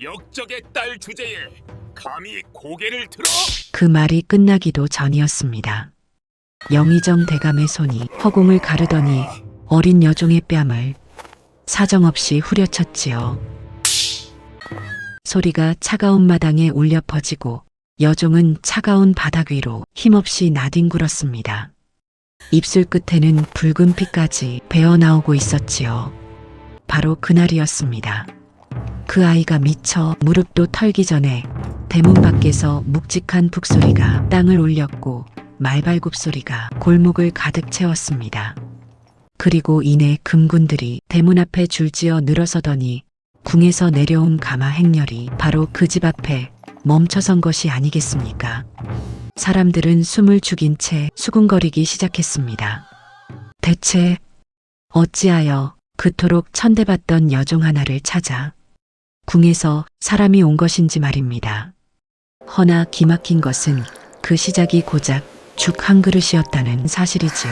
역적의 딸 주제에 감히 고개를 들어? 그 말이 끝나기도 전이었습니다. 영의정 대감의 손이 허공을 가르더니 어린 여종의 뺨을 사정없이 후려쳤지요. 소리가 차가운 마당에 울려 퍼지고 여종은 차가운 바닥 위로 힘없이 나뒹굴었습니다. 입술 끝에는 붉은 피까지 배어나오고 있었지요. 바로 그날이었습니다. 그 아이가 미쳐 무릎도 털기 전에 대문 밖에서 묵직한 북소리가 땅을 울렸고 말발굽 소리가 골목을 가득 채웠습니다. 그리고 이내 금군들이 대문 앞에 줄지어 늘어서더니 궁에서 내려온 가마 행렬이 바로 그 집 앞에 멈춰선 것이 아니겠습니까? 사람들은 숨을 죽인 채 수군거리기 시작했습니다. 대체 어찌하여 그토록 천대받던 여종 하나를 찾아 궁에서 사람이 온 것인지 말입니다. 허나 기막힌 것은 그 시작이 고작 죽 한 그릇이었다는 사실이지요.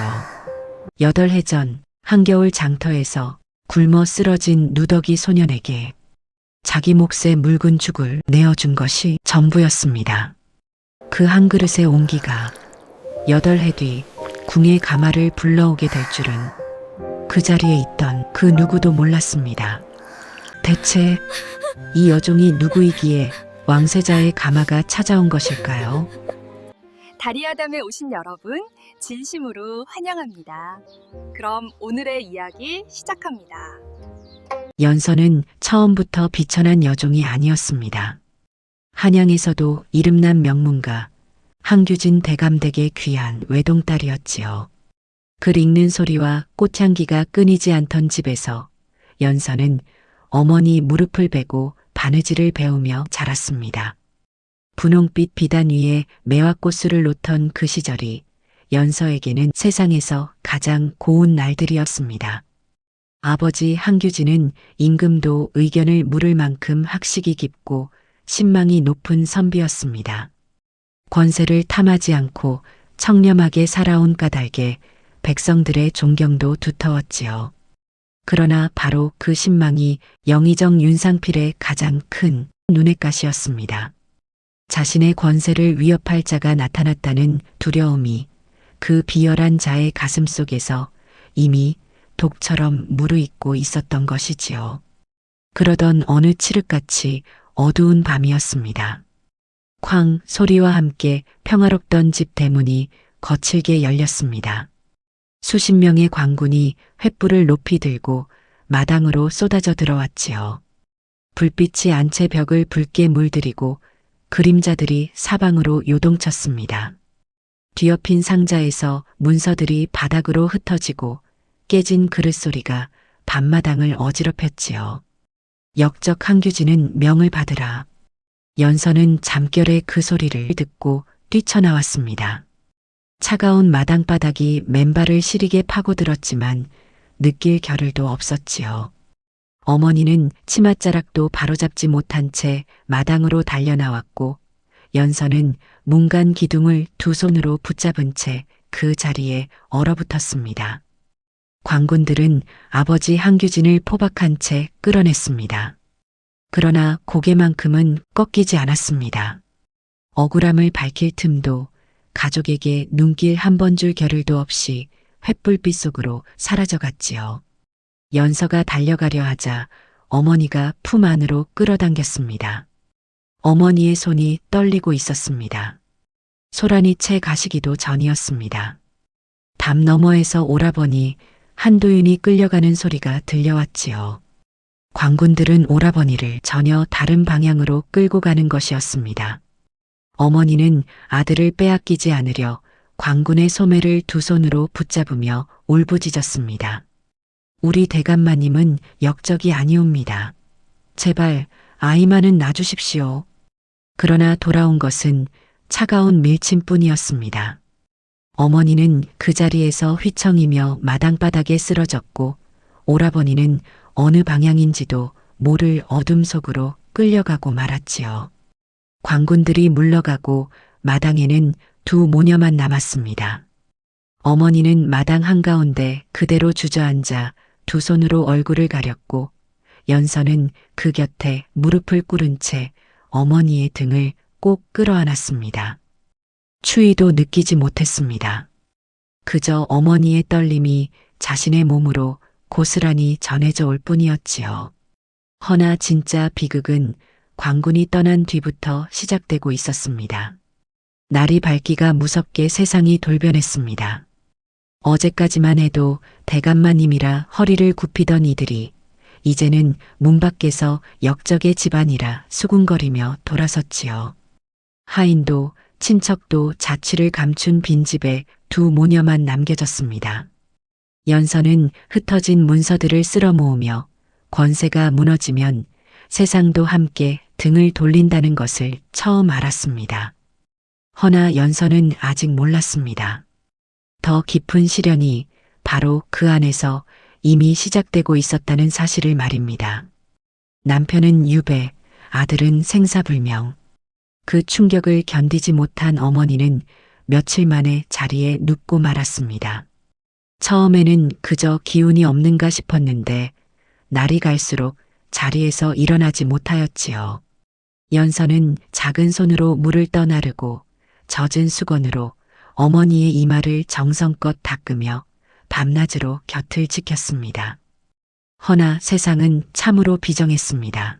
8해 전 한겨울 장터에서 굶어 쓰러진 누더기 소년에게 자기 몫의 묽은 죽을 내어준 것이 전부였습니다. 그 한 그릇의 온기가 8해 뒤 궁의 가마를 불러오게 될 줄은 그 자리에 있던 그 누구도 몰랐습니다. 대체 이 여종이 누구이기에 왕세자의 가마가 찾아온 것일까요? 다리아담에 오신 여러분, 진심으로 환영합니다. 그럼 오늘의 이야기 시작합니다. 연서는 처음부터 비천한 여종이 아니었습니다. 한양에서도 이름난 명문가 항규진 대감댁의 귀한 외동딸이었지요. 글 읽는 소리와 꽃향기가 끊이지 않던 집에서 연서는 어머니 무릎을 베고 바느질을 배우며 자랐습니다. 분홍빛 비단 위에 매화꽃술을 놓던 그 시절이 연서에게는 세상에서 가장 고운 날들이었습니다. 아버지 항규진은 임금도 의견을 물을 만큼 학식이 깊고 신망이 높은 선비였습니다. 권세를 탐하지 않고 청렴하게 살아온 까닭에 백성들의 존경도 두터웠지요. 그러나 바로 그 신망이 영의정 윤상필의 가장 큰 눈엣가시였습니다. 자신의 권세를 위협할 자가 나타났다는 두려움이 그 비열한 자의 가슴 속에서 이미 독처럼 무르익고 있었던 것이지요. 그러던 어느 칠흑같이 어두운 밤이었습니다. 쾅 소리와 함께 평화롭던 집 대문이 거칠게 열렸습니다. 수십 명의 광군이 횃불을 높이 들고 마당으로 쏟아져 들어왔지요. 불빛이 안채 벽을 붉게 물들이고 그림자들이 사방으로 요동쳤습니다. 뒤엎인 상자에서 문서들이 바닥으로 흩어지고 깨진 그릇 소리가 밤마당을 어지럽혔지요. 역적 항규진은 명을 받으라. 연서는 잠결에 그 소리를 듣고 뛰쳐나왔습니다. 차가운 마당바닥이 맨발을 시리게 파고들었지만 느낄 겨를도 없었지요. 어머니는 치맛자락도 바로잡지 못한 채 마당으로 달려나왔고 연서는 문간 기둥을 두 손으로 붙잡은 채 그 자리에 얼어붙었습니다. 광군들은 아버지 항규진을 포박한 채 끌어냈습니다. 그러나 고개만큼은 꺾이지 않았습니다. 억울함을 밝힐 틈도 가족에게 눈길 한 번 줄 겨를도 없이 횃불빛 속으로 사라져갔지요. 연서가 달려가려 하자 어머니가 품 안으로 끌어당겼습니다. 어머니의 손이 떨리고 있었습니다. 소란이 채 가시기도 전이었습니다. 담 너머에서 오라버니 한도윤이 끌려가는 소리가 들려왔지요. 광군들은 오라버니를 전혀 다른 방향으로 끌고 가는 것이었습니다. 어머니는 아들을 빼앗기지 않으려 광군의 소매를 두 손으로 붙잡으며 울부짖었습니다. 우리 대감마님은 역적이 아니옵니다. 제발 아이만은 놔주십시오. 그러나 돌아온 것은 차가운 밀침뿐이었습니다. 어머니는 그 자리에서 휘청이며 마당바닥에 쓰러졌고 오라버니는 어느 방향인지도 모를 어둠 속으로 끌려가고 말았지요. 광군들이 물러가고 마당에는 두 모녀만 남았습니다. 어머니는 마당 한가운데 그대로 주저앉아 두 손으로 얼굴을 가렸고 연서는 그 곁에 무릎을 꿇은 채 어머니의 등을 꼭 끌어안았습니다. 추위도 느끼지 못했습니다. 그저 어머니의 떨림이 자신의 몸으로 고스란히 전해져 올 뿐이었지요. 허나 진짜 비극은 광군이 떠난 뒤부터 시작되고 있었습니다. 날이 밝기가 무섭게 세상이 돌변했습니다. 어제까지만 해도 대감마님이라 허리를 굽히던 이들이 이제는 문 밖에서 역적의 집안이라 수군거리며 돌아섰지요. 하인도 친척도 자취를 감춘 빈집에 두 모녀만 남겨졌습니다. 연서는 흩어진 문서들을 쓸어 모으며 권세가 무너지면 세상도 함께 등을 돌린다는 것을 처음 알았습니다. 허나 연서는 아직 몰랐습니다. 더 깊은 시련이 바로 그 안에서 이미 시작되고 있었다는 사실을 말입니다. 남편은 유배, 아들은 생사불명. 그 충격을 견디지 못한 어머니는 며칠 만에 자리에 눕고 말았습니다. 처음에는 그저 기운이 없는가 싶었는데 날이 갈수록 자리에서 일어나지 못하였지요. 연서는 작은 손으로 물을 떠나르고 젖은 수건으로 어머니의 이마를 정성껏 닦으며 밤낮으로 곁을 지켰습니다. 허나 세상은 참으로 비정했습니다.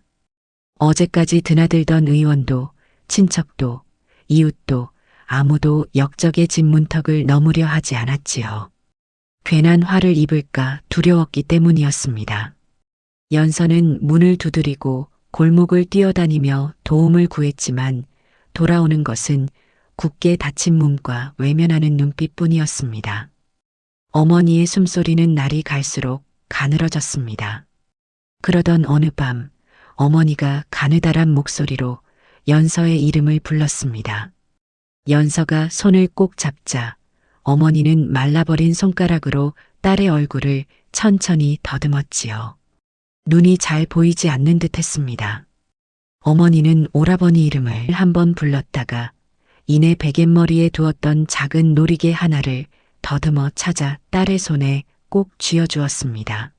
어제까지 드나들던 의원도 친척도 이웃도 아무도 역적의 집 문턱을 넘으려 하지 않았지요. 괜한 화를 입을까 두려웠기 때문이었습니다. 연서는 문을 두드리고 골목을 뛰어다니며 도움을 구했지만 돌아오는 것은 굳게 닫힌 문과 외면하는 눈빛뿐이었습니다. 어머니의 숨소리는 날이 갈수록 가늘어졌습니다. 그러던 어느 밤 어머니가 가느다란 목소리로 연서의 이름을 불렀습니다. 연서가 손을 꼭 잡자 어머니는 말라버린 손가락으로 딸의 얼굴을 천천히 더듬었지요. 눈이 잘 보이지 않는 듯 했습니다. 어머니는 오라버니 이름을 한번 불렀다가 이내 베갯머리에 두었던 작은 놀이개 하나를 더듬어 찾아 딸의 손에 꼭 쥐어주었습니다.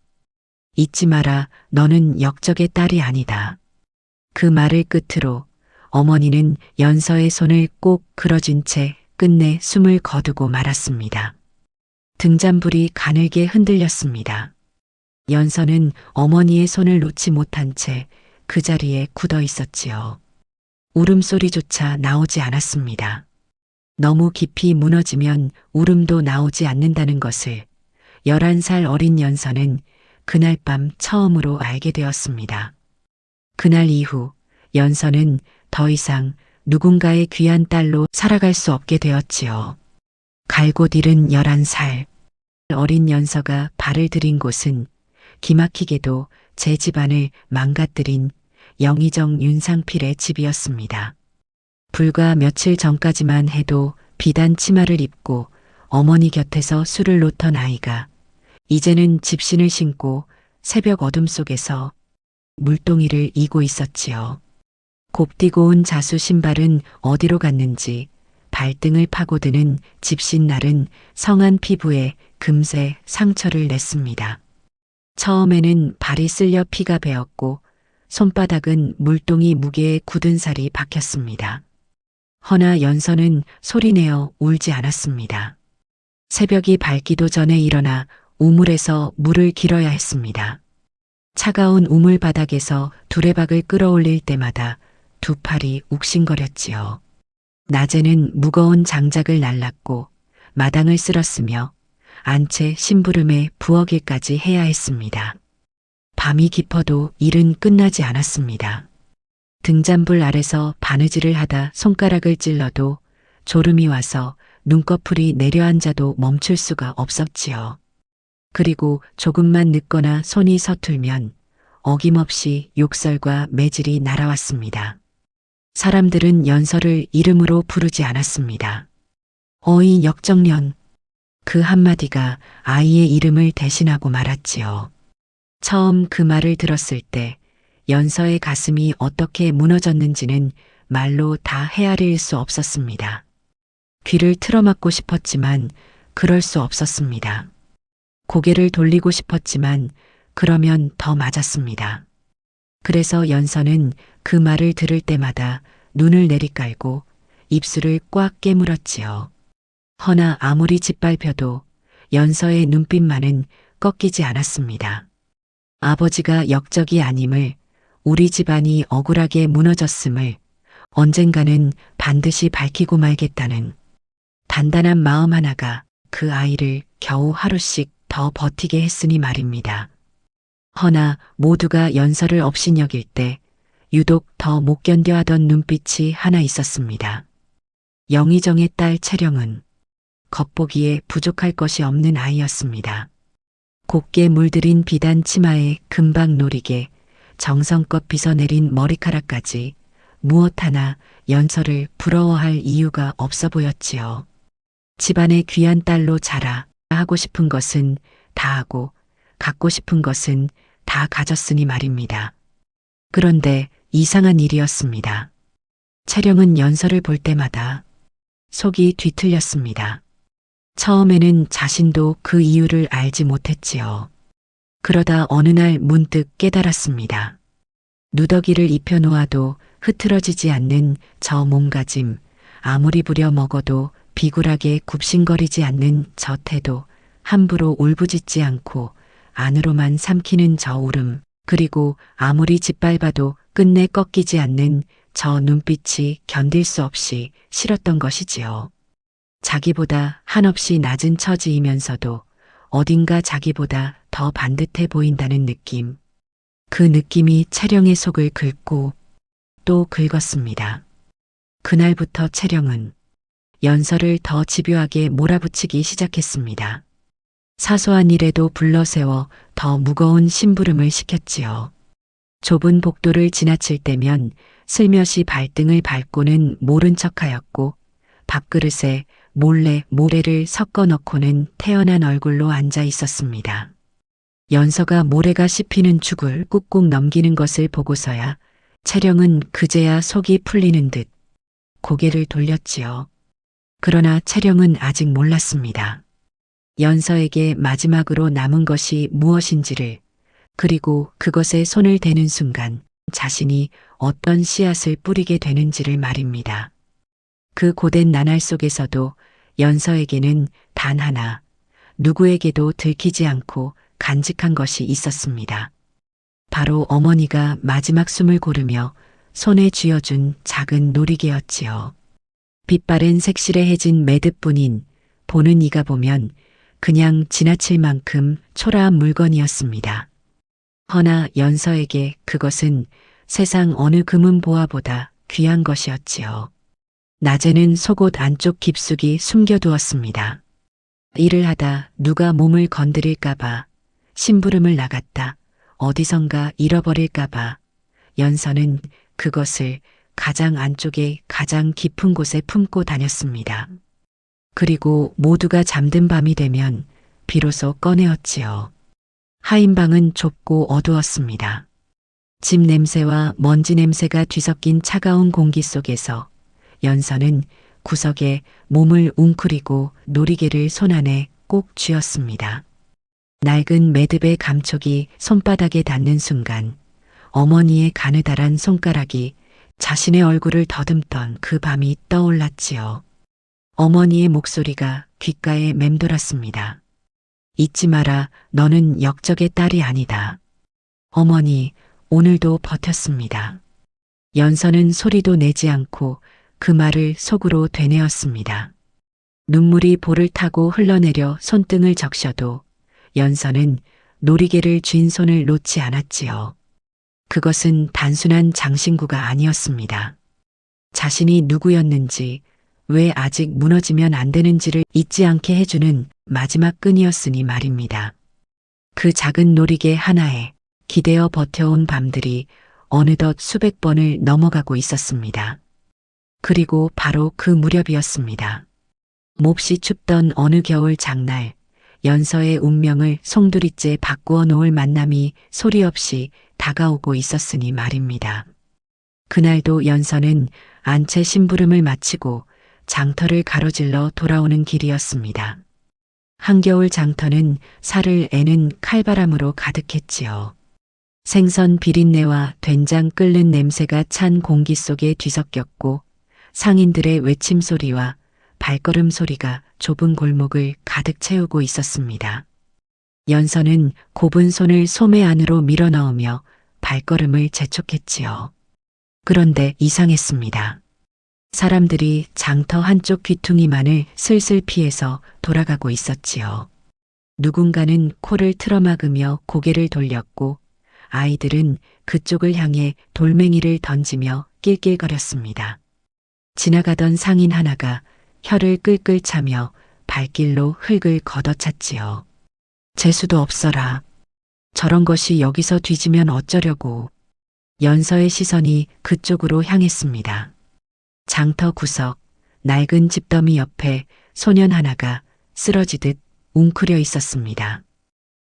잊지 마라, 너는 역적의 딸이 아니다. 그 말을 끝으로 어머니는 연서의 손을 꼭 끌어쥔 채 끝내 숨을 거두고 말았습니다. 등잔불이 가늘게 흔들렸습니다. 연서는 어머니의 손을 놓지 못한 채 그 자리에 굳어 있었지요. 울음소리조차 나오지 않았습니다. 너무 깊이 무너지면 울음도 나오지 않는다는 것을 11살 어린 연서는 그날 밤 처음으로 알게 되었습니다. 그날 이후 연서는 더 이상 누군가의 귀한 딸로 살아갈 수 없게 되었지요. 갈곳 잃은 11살 어린 연서가 발을 들인 곳은 기막히게도 제 집안을 망가뜨린 영의정 윤상필의 집이었습니다. 불과 며칠 전까지만 해도 비단 치마를 입고 어머니 곁에서 술을 놓던 아이가 이제는 집신을 신고 새벽 어둠 속에서 물동이를 이고 있었지요. 곱디고 온 자수 신발은 어디로 갔는지 발등을 파고드는 집신 날은 성한 피부에 금세 상처를 냈습니다. 처음에는 발이 쓸려 피가 배었고 손바닥은 물동이 무게에 굳은 살이 박혔습니다. 허나 연서는 소리내어 울지 않았습니다. 새벽이 밝기도 전에 일어나 우물에서 물을 길어야 했습니다. 차가운 우물 바닥에서 두레박을 끌어올릴 때마다 두 팔이 욱신거렸지요. 낮에는 무거운 장작을 날랐고 마당을 쓸었으며 안채 심부름에 부엌일까지 해야 했습니다. 밤이 깊어도 일은 끝나지 않았습니다. 등잔불 아래서 바느질을 하다 손가락을 찔러도 졸음이 와서 눈꺼풀이 내려앉아도 멈출 수가 없었지요. 그리고 조금만 늦거나 손이 서툴면 어김없이 욕설과 매질이 날아왔습니다. 사람들은 연서를 이름으로 부르지 않았습니다. 어이 역정년. 그 한마디가 아이의 이름을 대신하고 말았지요. 처음 그 말을 들었을 때 연서의 가슴이 어떻게 무너졌는지는 말로 다 헤아릴 수 없었습니다. 귀를 틀어막고 싶었지만 그럴 수 없었습니다. 고개를 돌리고 싶었지만 그러면 더 맞았습니다. 그래서 연서는 그 말을 들을 때마다 눈을 내리깔고 입술을 꽉 깨물었지요. 허나 아무리 짓밟혀도 연서의 눈빛만은 꺾이지 않았습니다. 아버지가 역적이 아님을, 우리 집안이 억울하게 무너졌음을 언젠가는 반드시 밝히고 말겠다는 단단한 마음 하나가 그 아이를 겨우 하루씩 더 버티게 했으니 말입니다. 허나 모두가 연서를 업신여길 때 유독 더 못 견뎌 하던 눈빛이 하나 있었습니다. 영의정의 딸 채령은 겉보기에 부족할 것이 없는 아이였습니다. 곱게 물들인 비단 치마에 금방 노리게 정성껏 빗어내린 머리카락까지 무엇 하나 연서를 부러워할 이유가 없어 보였지요. 집안의 귀한 딸로 자라 하고 싶은 것은 다 하고 갖고 싶은 것은 다 가졌으니 말입니다. 그런데 이상한 일이었습니다. 채령은 연서를 볼 때마다 속이 뒤틀렸습니다. 처음에는 자신도 그 이유를 알지 못했지요. 그러다 어느 날 문득 깨달았습니다. 누더기를 입혀놓아도 흐트러지지 않는 저 몸가짐, 아무리 부려 먹어도 비굴하게 굽신거리지 않는 저 태도, 함부로 울부짖지 않고 안으로만 삼키는 저 울음, 그리고 아무리 짓밟아도 끝내 꺾이지 않는 저 눈빛이 견딜 수 없이 싫었던 것이지요. 자기보다 한없이 낮은 처지이면서도 어딘가 자기보다 더 반듯해 보인다는 느낌. 그 느낌이 채령의 속을 긁고 또 긁었습니다. 그날부터 채령은 연서를 더 집요하게 몰아붙이기 시작했습니다. 사소한 일에도 불러세워 더 무거운 심부름을 시켰지요. 좁은 복도를 지나칠 때면 슬며시 발등을 밟고는 모른 척하였고 밥그릇에 몰래 모래를 섞어 넣고는 태연한 얼굴로 앉아 있었습니다. 연서가 모래가 씹히는 죽을 꾹꾹 넘기는 것을 보고서야 채령은 그제야 속이 풀리는 듯 고개를 돌렸지요. 그러나 채령은 아직 몰랐습니다. 연서에게 마지막으로 남은 것이 무엇인지를, 그리고 그것에 손을 대는 순간 자신이 어떤 씨앗을 뿌리게 되는지를 말입니다. 그 고된 나날 속에서도 연서에게는 단 하나, 누구에게도 들키지 않고 간직한 것이 있었습니다. 바로 어머니가 마지막 숨을 고르며 손에 쥐어준 작은 놀이개였지요. 빛바랜 색실해해진 매듭뿐인 보는 이가 보면 그냥 지나칠 만큼 초라한 물건이었습니다. 허나 연서에게 그것은 세상 어느 금은보화보다 귀한 것이었지요. 낮에는 속옷 안쪽 깊숙이 숨겨두었습니다. 일을 하다 누가 몸을 건드릴까봐, 심부름을 나갔다 어디선가 잃어버릴까봐 연서는 그것을 가장 안쪽에 가장 깊은 곳에 품고 다녔습니다. 그리고 모두가 잠든 밤이 되면 비로소 꺼내었지요. 하인방은 좁고 어두웠습니다. 집 냄새와 먼지 냄새가 뒤섞인 차가운 공기 속에서 연서는 구석에 몸을 웅크리고 놀이개를 손안에 꼭 쥐었습니다. 낡은 매듭의 감촉이 손바닥에 닿는 순간 어머니의 가느다란 손가락이 자신의 얼굴을 더듬던 그 밤이 떠올랐지요. 어머니의 목소리가 귓가에 맴돌았습니다. 잊지 마라, 너는 역적의 딸이 아니다. 어머니, 오늘도 버텼습니다. 연서는 소리도 내지 않고 그 말을 속으로 되뇌었습니다. 눈물이 볼을 타고 흘러내려 손등을 적셔도 연서는 놀이개를 쥔 손을 놓지 않았지요. 그것은 단순한 장신구가 아니었습니다. 자신이 누구였는지, 왜 아직 무너지면 안 되는지를 잊지 않게 해주는 마지막 끈이었으니 말입니다. 그 작은 놀이개 하나에 기대어 버텨온 밤들이 어느덧 수백 번을 넘어가고 있었습니다. 그리고 바로 그 무렵이었습니다. 몹시 춥던 어느 겨울 장날, 연서의 운명을 송두리째 바꾸어 놓을 만남이 소리 없이 다가오고 있었으니 말입니다. 그날도 연서는 안채 심부름을 마치고 장터를 가로질러 돌아오는 길이었습니다. 한겨울 장터는 살을 애는 칼바람으로 가득했지요. 생선 비린내와 된장 끓는 냄새가 찬 공기 속에 뒤섞였고 상인들의 외침 소리와 발걸음 소리가 좁은 골목을 가득 채우고 있었습니다. 연서는 곱은 손을 소매 안으로 밀어넣으며 발걸음을 재촉했지요. 그런데 이상했습니다. 사람들이 장터 한쪽 귀퉁이만을 슬슬 피해서 돌아가고 있었지요. 누군가는 코를 틀어막으며 고개를 돌렸고 아이들은 그쪽을 향해 돌멩이를 던지며 낄낄거렸습니다. 지나가던 상인 하나가 혀를 끌끌 차며 발길로 흙을 걷어찼지요. 재수도 없어라. 저런 것이 여기서 뒤지면 어쩌려고. 연서의 시선이 그쪽으로 향했습니다. 장터 구석, 낡은 집더미 옆에 소년 하나가 쓰러지듯 웅크려 있었습니다.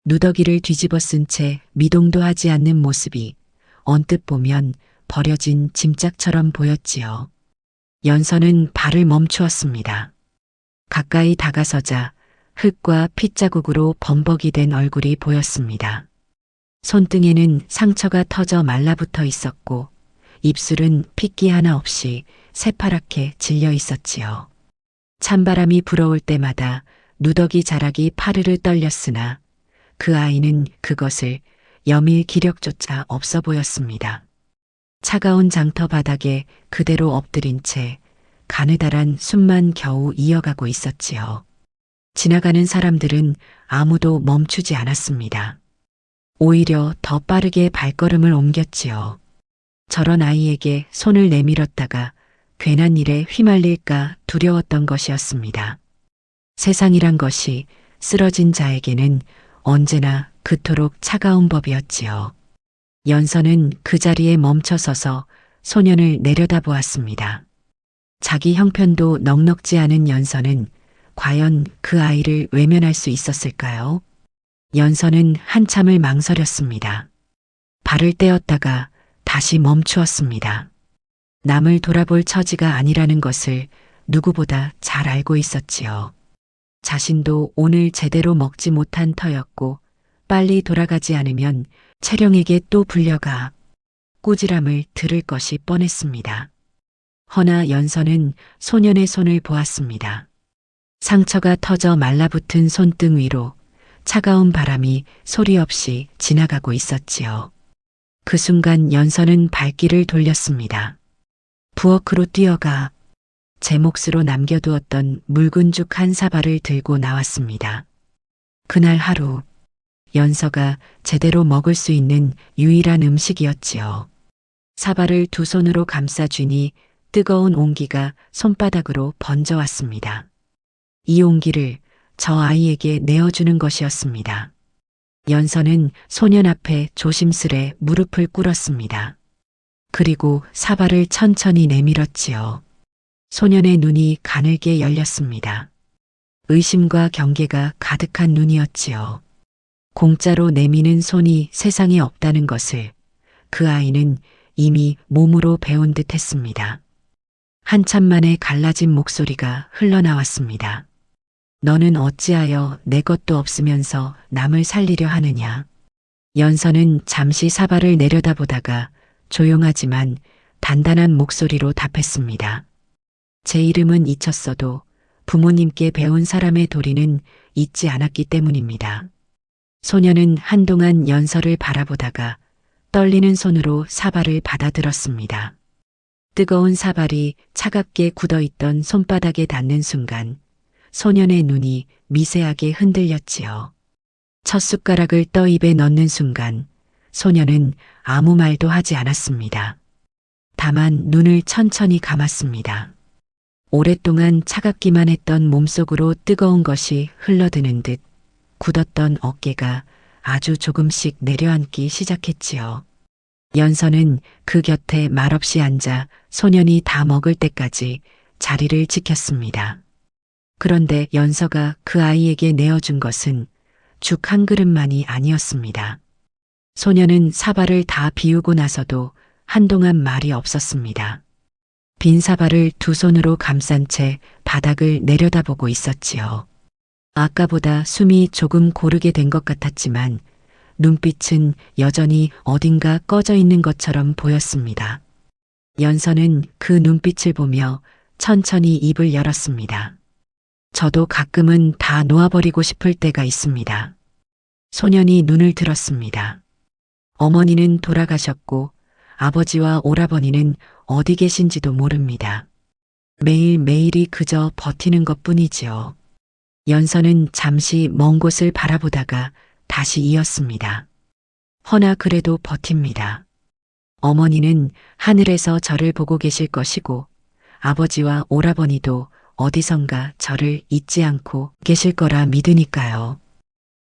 누더기를 뒤집어 쓴 채 미동도 하지 않는 모습이 언뜻 보면 버려진 짐짝처럼 보였지요. 연서는 발을 멈추었습니다. 가까이 다가서자 흙과 핏자국으로 범벅이 된 얼굴이 보였습니다. 손등에는 상처가 터져 말라붙어 있었고 입술은 핏기 하나 없이 새파랗게 질려 있었지요. 찬바람이 불어올 때마다 누더기 자락이 파르르 떨렸으나 그 아이는 그것을 여밀 기력조차 없어 보였습니다. 차가운 장터 바닥에 그대로 엎드린 채 가느다란 숨만 겨우 이어가고 있었지요. 지나가는 사람들은 아무도 멈추지 않았습니다. 오히려 더 빠르게 발걸음을 옮겼지요. 저런 아이에게 손을 내밀었다가 괜한 일에 휘말릴까 두려웠던 것이었습니다. 세상이란 것이 쓰러진 자에게는 언제나 그토록 차가운 법이었지요. 연서는 그 자리에 멈춰서서 소년을 내려다보았습니다. 자기 형편도 넉넉지 않은 연서는 과연 그 아이를 외면할 수 있었을까요? 연서는 한참을 망설였습니다. 발을 떼었다가 다시 멈추었습니다. 남을 돌아볼 처지가 아니라는 것을 누구보다 잘 알고 있었지요. 자신도 오늘 제대로 먹지 못한 터였고 빨리 돌아가지 않으면 채령에게 또 불려가 꾸지람을 들을 것이 뻔했습니다. 허나 연서는 소년의 손을 보았습니다. 상처가 터져 말라붙은 손등 위로 차가운 바람이 소리 없이 지나가고 있었지요. 그 순간 연서는 발길을 돌렸습니다. 부엌으로 뛰어가 제 몫으로 남겨두었던 묽은 죽 한 사발을 들고 나왔습니다. 그날 하루 연서가 제대로 먹을 수 있는 유일한 음식이었지요. 사발을 두 손으로 감싸 쥐니 뜨거운 온기가 손바닥으로 번져왔습니다. 이 온기를 저 아이에게 내어주는 것이었습니다. 연서는 소년 앞에 조심스레 무릎을 꿇었습니다. 그리고 사발을 천천히 내밀었지요. 소년의 눈이 가늘게 열렸습니다. 의심과 경계가 가득한 눈이었지요. 공짜로 내미는 손이 세상에 없다는 것을 그 아이는 이미 몸으로 배운 듯 했습니다. 한참 만에 갈라진 목소리가 흘러나왔습니다. 너는 어찌하여 내 것도 없으면서 남을 살리려 하느냐. 연서는 잠시 사발을 내려다보다가 조용하지만 단단한 목소리로 답했습니다. 제 이름은 잊혔어도 부모님께 배운 사람의 도리는 잊지 않았기 때문입니다. 소년은 한동안 연서를 바라보다가 떨리는 손으로 사발을 받아들었습니다. 뜨거운 사발이 차갑게 굳어있던 손바닥에 닿는 순간 소년의 눈이 미세하게 흔들렸지요. 첫 숟가락을 떠 입에 넣는 순간 소년은 아무 말도 하지 않았습니다. 다만 눈을 천천히 감았습니다. 오랫동안 차갑기만 했던 몸속으로 뜨거운 것이 흘러드는 듯 굳었던 어깨가 아주 조금씩 내려앉기 시작했지요. 연서는 그 곁에 말없이 앉아 소년이 다 먹을 때까지 자리를 지켰습니다. 그런데 연서가 그 아이에게 내어준 것은 죽 한 그릇만이 아니었습니다. 소년은 사발을 다 비우고 나서도 한동안 말이 없었습니다. 빈 사발을 두 손으로 감싼 채 바닥을 내려다보고 있었지요. 아까보다 숨이 조금 고르게 된 것 같았지만 눈빛은 여전히 어딘가 꺼져 있는 것처럼 보였습니다. 연서는 그 눈빛을 보며 천천히 입을 열었습니다. 저도 가끔은 다 놓아버리고 싶을 때가 있습니다. 소년이 눈을 들었습니다. 어머니는 돌아가셨고 아버지와 오라버니는 어디 계신지도 모릅니다. 매일매일이 그저 버티는 것뿐이지요. 연서는 잠시 먼 곳을 바라보다가 다시 이었습니다. 허나 그래도 버팁니다. 어머니는 하늘에서 저를 보고 계실 것이고 아버지와 오라버니도 어디선가 저를 잊지 않고 계실 거라 믿으니까요.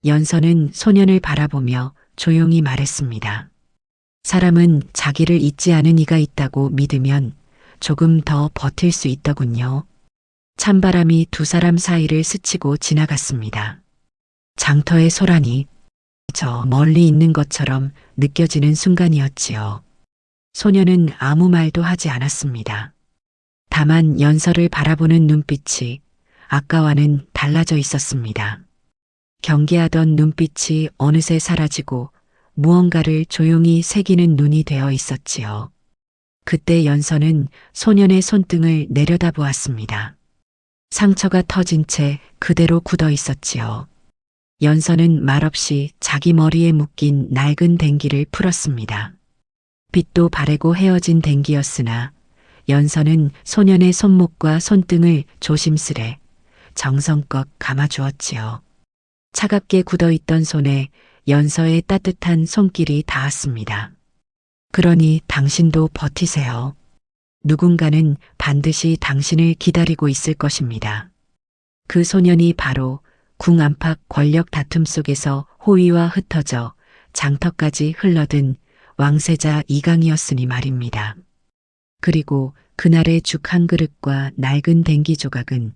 연서는 소년을 바라보며 조용히 말했습니다. 사람은 자기를 잊지 않은 이가 있다고 믿으면 조금 더 버틸 수 있더군요. 찬바람이 두 사람 사이를 스치고 지나갔습니다. 장터의 소란이 저 멀리 있는 것처럼 느껴지는 순간이었지요. 소녀는 아무 말도 하지 않았습니다. 다만 연서를 바라보는 눈빛이 아까와는 달라져 있었습니다. 경계하던 눈빛이 어느새 사라지고 무언가를 조용히 새기는 눈이 되어 있었지요. 그때 연서는 소년의 손등을 내려다보았습니다. 상처가 터진 채 그대로 굳어 있었지요. 연서는 말없이 자기 머리에 묶인 낡은 댕기를 풀었습니다. 빛도 바래고 헤어진 댕기였으나 연서는 소년의 손목과 손등을 조심스레 정성껏 감아주었지요. 차갑게 굳어있던 손에 연서의 따뜻한 손길이 닿았습니다. 그러니 당신도 버티세요. 누군가는 반드시 당신을 기다리고 있을 것입니다. 그 소년이 바로 궁 안팎 권력 다툼 속에서 호위와 흩어져 장터까지 흘러든 왕세자 이강이었으니 말입니다. 그리고 그날의 죽 한 그릇과 낡은 댕기 조각은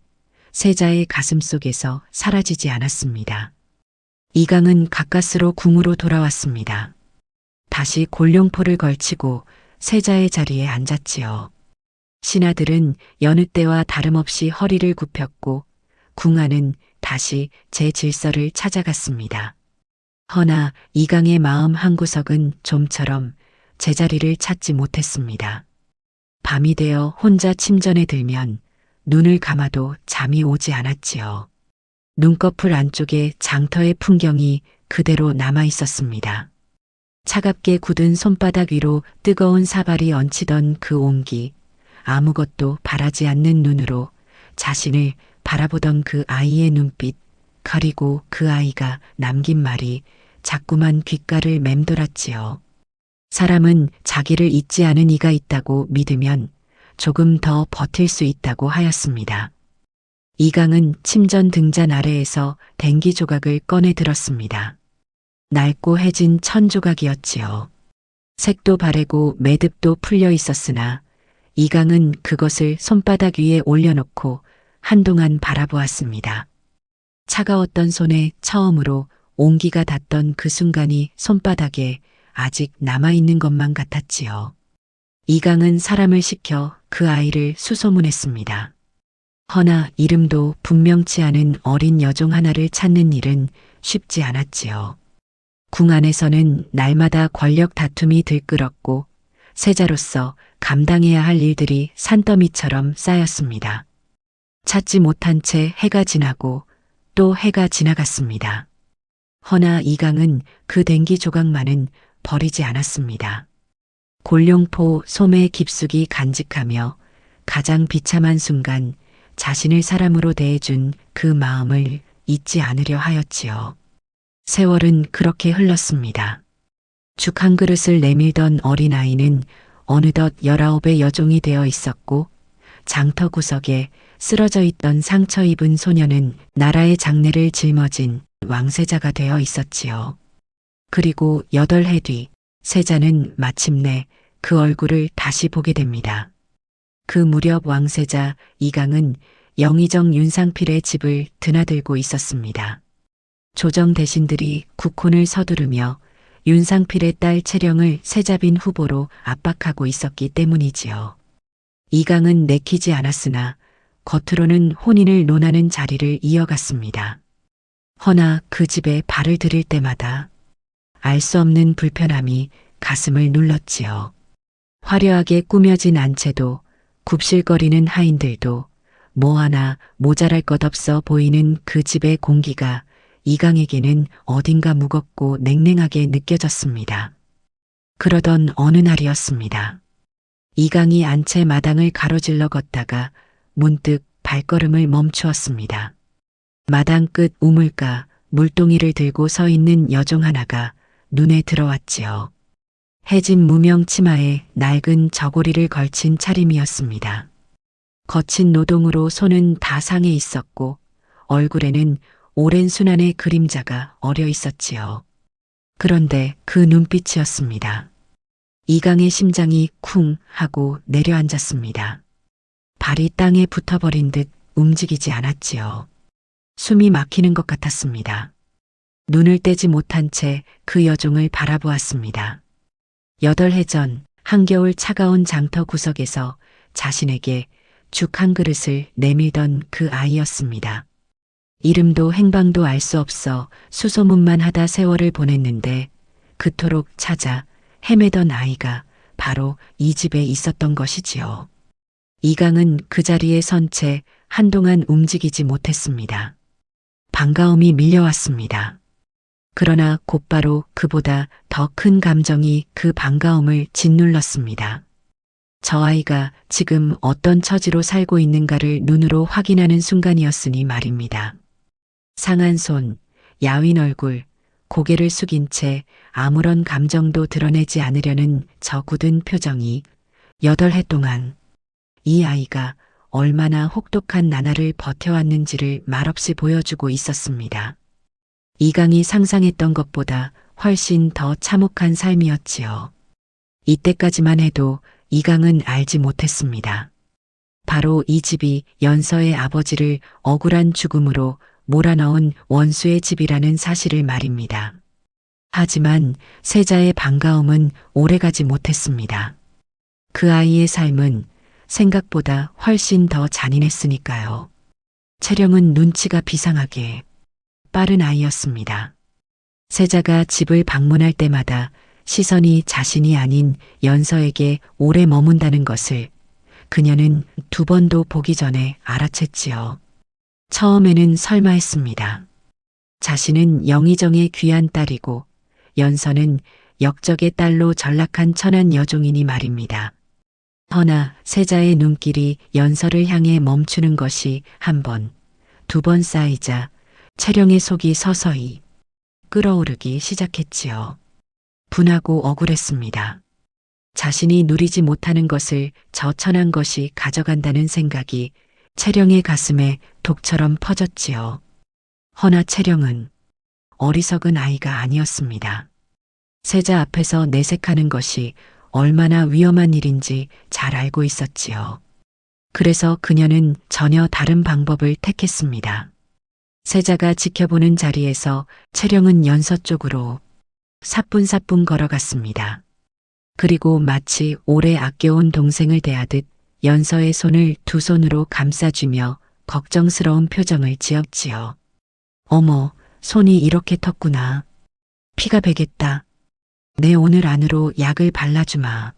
세자의 가슴 속에서 사라지지 않았습니다. 이강은 가까스로 궁으로 돌아왔습니다. 다시 골룡포를 걸치고 세자의 자리에 앉았지요. 신하들은 여느 때와 다름없이 허리를 굽혔고 궁 안은 다시 제 질서를 찾아갔습니다. 허나 이강의 마음 한구석은 좀처럼 제자리를 찾지 못했습니다. 밤이 되어 혼자 침전에 들면 눈을 감아도 잠이 오지 않았지요. 눈꺼풀 안쪽에 장터의 풍경이 그대로 남아 있었습니다. 차갑게 굳은 손바닥 위로 뜨거운 사발이 얹히던 그 온기, 아무것도 바라지 않는 눈으로 자신을 바라보던 그 아이의 눈빛, 그리고 그 아이가 남긴 말이 자꾸만 귓가를 맴돌았지요. 사람은 자기를 잊지 않은 이가 있다고 믿으면 조금 더 버틸 수 있다고 하였습니다. 이강은 침전 등잔 아래에서 댕기 조각을 꺼내 들었습니다. 낡고 해진 천 조각이었지요. 색도 바래고 매듭도 풀려 있었으나 이강은 그것을 손바닥 위에 올려놓고 한동안 바라보았습니다. 차가웠던 손에 처음으로 온기가 닿던 그 순간이 손바닥에 아직 남아있는 것만 같았지요. 이강은 사람을 시켜 그 아이를 수소문했습니다. 허나 이름도 분명치 않은 어린 여종 하나를 찾는 일은 쉽지 않았지요. 궁 안에서는 날마다 권력 다툼이 들끓었고 세자로서 감당해야 할 일들이 산더미처럼 쌓였습니다. 찾지 못한 채 해가 지나고 또 해가 지나갔습니다. 허나 이강은 그 댕기 조각만은 버리지 않았습니다. 골룡포 소매 깊숙이 간직하며 가장 비참한 순간 자신을 사람으로 대해준 그 마음을 잊지 않으려 하였지요. 세월은 그렇게 흘렀습니다. 죽 한 그릇을 내밀던 어린아이는 어느덧 19의 여종이 되어 있었고 장터 구석에 쓰러져 있던 상처 입은 소녀는 나라의 장래를 짊어진 왕세자가 되어 있었지요. 그리고 8해 뒤 세자는 마침내 그 얼굴을 다시 보게 됩니다. 그 무렵 왕세자 이강은 영의정 윤상필의 집을 드나들고 있었습니다. 조정 대신들이 국혼을 서두르며 윤상필의 딸 채령을 세자빈 후보로 압박하고 있었기 때문이지요. 이강은 내키지 않았으나 겉으로는 혼인을 논하는 자리를 이어갔습니다. 허나 그 집에 발을 들일 때마다 알 수 없는 불편함이 가슴을 눌렀지요. 화려하게 꾸며진 안채도 굽실거리는 하인들도 뭐 하나 모자랄 것 없어 보이는 그 집의 공기가 이강에게는 어딘가 무겁고 냉랭하게 느껴졌습니다. 그러던 어느 날이었습니다. 이강이 안채 마당을 가로질러 걷다가 문득 발걸음을 멈추었습니다. 마당 끝 우물가 물동이를 들고 서 있는 여종 하나가 눈에 들어왔지요. 해진 무명 치마에 낡은 저고리를 걸친 차림이었습니다. 거친 노동으로 손은 다 상해 있었고 얼굴에는 오랜 순환의 그림자가 어려 있었지요. 그런데 그 눈빛이었습니다. 이강의 심장이 쿵 하고 내려앉았습니다. 발이 땅에 붙어버린 듯 움직이지 않았지요. 숨이 막히는 것 같았습니다. 눈을 떼지 못한 채 그 여종을 바라보았습니다. 8해 전 한겨울 차가운 장터 구석에서 자신에게 죽 한 그릇을 내밀던 그 아이였습니다. 이름도 행방도 알 수 없어 수소문만 하다 세월을 보냈는데 그토록 찾아 헤매던 아이가 바로 이 집에 있었던 것이지요. 이강은 그 자리에 선 채 한동안 움직이지 못했습니다. 반가움이 밀려왔습니다. 그러나 곧바로 그보다 더 큰 감정이 그 반가움을 짓눌렀습니다. 저 아이가 지금 어떤 처지로 살고 있는가를 눈으로 확인하는 순간이었으니 말입니다. 상한 손, 야윈 얼굴, 고개를 숙인 채 아무런 감정도 드러내지 않으려는 저 굳은 표정이 8해 동안 이 아이가 얼마나 혹독한 나날을 버텨왔는지를 말없이 보여주고 있었습니다. 이강이 상상했던 것보다 훨씬 더 참혹한 삶이었지요. 이때까지만 해도 이강은 알지 못했습니다. 바로 이 집이 연서의 아버지를 억울한 죽음으로 몰아넣은 원수의 집이라는 사실을 말입니다. 하지만 세자의 반가움은 오래가지 못했습니다. 그 아이의 삶은 생각보다 훨씬 더 잔인했으니까요. 채령은 눈치가 비상하게 빠른 아이였습니다. 세자가 집을 방문할 때마다 시선이 자신이 아닌 연서에게 오래 머문다는 것을 그녀는 2번도 보기 전에 알아챘지요. 처음에는 설마 했습니다. 자신은 영의정의 귀한 딸이고 연서는 역적의 딸로 전락한 천한 여종이니 말입니다. 허나 세자의 눈길이 연서를 향해 멈추는 것이 1번, 2번 쌓이자 채령의 속이 서서히 끓어오르기 시작했지요. 분하고 억울했습니다. 자신이 누리지 못하는 것을 저 천한 것이 가져간다는 생각이 채령의 가슴에 독처럼 퍼졌지요. 허나 채령은 어리석은 아이가 아니었습니다. 세자 앞에서 내색하는 것이 얼마나 위험한 일인지 잘 알고 있었지요. 그래서 그녀는 전혀 다른 방법을 택했습니다. 세자가 지켜보는 자리에서 채령은 연서 쪽으로 사뿐사뿐 걸어갔습니다. 그리고 마치 오래 아껴온 동생을 대하듯 연서의 손을 2손으로 감싸주며 걱정스러운 표정을 지었지요. 어머, 손이 이렇게 텄구나. 피가 배겠다. 내 오늘 안으로 약을 발라주마.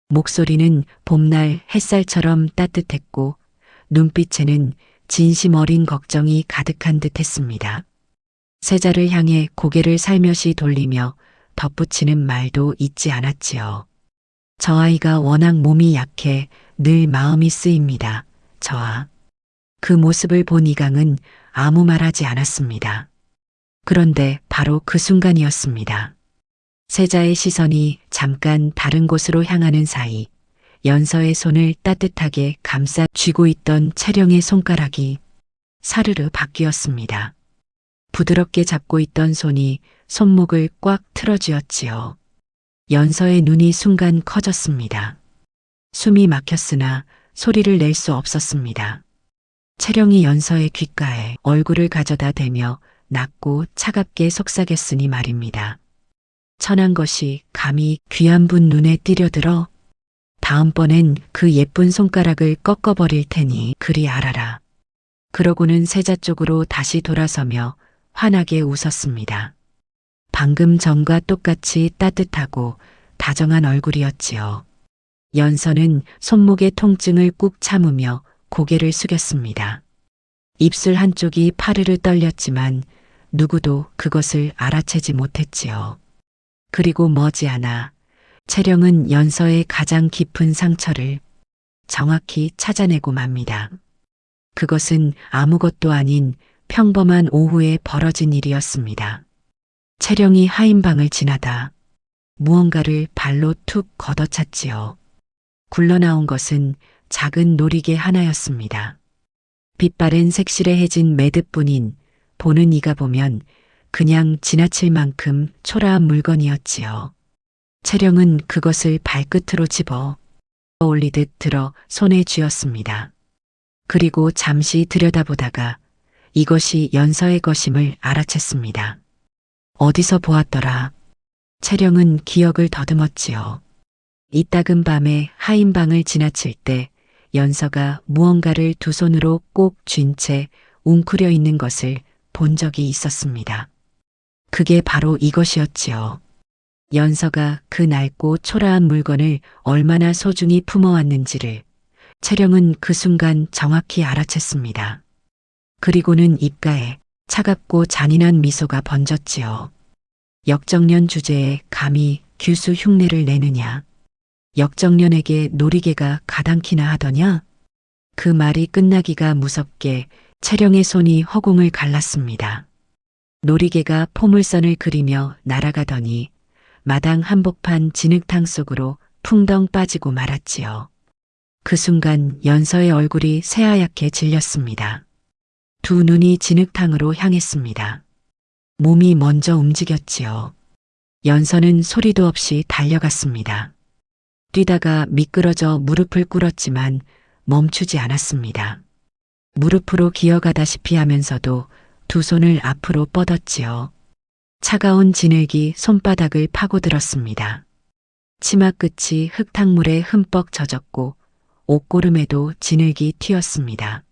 목소리는 봄날 햇살처럼 따뜻했고 눈빛에는 진심 어린 걱정이 가득한 듯 했습니다. 세자를 향해 고개를 살며시 돌리며 덧붙이는 말도 잊지 않았지요. 저 아이가 워낙 몸이 약해 늘 마음이 쓰입니다. 저아. 그 모습을 본 이강은 아무 말하지 않았습니다. 그런데 바로 그 순간이었습니다. 세자의 시선이 잠깐 다른 곳으로 향하는 사이 연서의 손을 따뜻하게 감싸 쥐고 있던 채령의 손가락이 사르르 바뀌었습니다. 부드럽게 잡고 있던 손이 손목을 꽉 틀어쥐었지요. 연서의 눈이 순간 커졌습니다. 숨이 막혔으나 소리를 낼 수 없었습니다. 채령이 연서의 귓가에 얼굴을 가져다 대며 낮고 차갑게 속삭였으니 말입니다. 천한 것이 감히 귀한 분 눈에 띄려들어 다음번엔 그 예쁜 손가락을 꺾어버릴 테니 그리 알아라. 그러고는 세자 쪽으로 다시 돌아서며 환하게 웃었습니다. 방금 전과 똑같이 따뜻하고 다정한 얼굴이었지요. 연서는 손목의 통증을 꾹 참으며 고개를 숙였습니다. 입술 한쪽이 파르르 떨렸지만 누구도 그것을 알아채지 못했지요. 그리고 머지않아 채령은 연서의 가장 깊은 상처를 정확히 찾아내고 맙니다. 그것은 아무것도 아닌 평범한 오후에 벌어진 일이었습니다. 채령이 하인방을 지나다 무언가를 발로 툭 걷어찼지요. 굴러나온 것은 작은 놀이개 하나였습니다. 빛바랜 색실해해진 매듭뿐인 보는 이가 보면 그냥 지나칠 만큼 초라한 물건이었지요. 채령은 그것을 발끝으로 집어 올리듯 들어 손에 쥐었습니다. 그리고 잠시 들여다보다가 이것이 연서의 것임을 알아챘습니다. 어디서 보았더라. 채령은 기억을 더듬었지요. 이따금 밤에 하인방을 지나칠 때 연서가 무언가를 두 손으로 꼭 쥔 채 웅크려 있는 것을 본 적이 있었습니다. 그게 바로 이것이었지요. 연서가 그 낡고 초라한 물건을 얼마나 소중히 품어왔는지를 채령은 그 순간 정확히 알아챘습니다. 그리고는 입가에 차갑고 잔인한 미소가 번졌지요. 역정년 주제에 감히 규수 흉내를 내느냐. 역정년에게 놀이개가 가당키나 하더냐? 그 말이 끝나기가 무섭게 채령의 손이 허공을 갈랐습니다. 놀이개가 포물선을 그리며 날아가더니 마당 한복판 진흙탕 속으로 풍덩 빠지고 말았지요. 그 순간 연서의 얼굴이 새하얗게 질렸습니다. 두 눈이 진흙탕으로 향했습니다. 몸이 먼저 움직였지요. 연서는 소리도 없이 달려갔습니다. 뛰다가 미끄러져 무릎을 꿇었지만 멈추지 않았습니다. 무릎으로 기어가다시피 하면서도 두 손을 앞으로 뻗었지요. 차가운 진흙이 손바닥을 파고들었습니다. 치마 끝이 흙탕물에 흠뻑 젖었고 옷고름에도 진흙이 튀었습니다.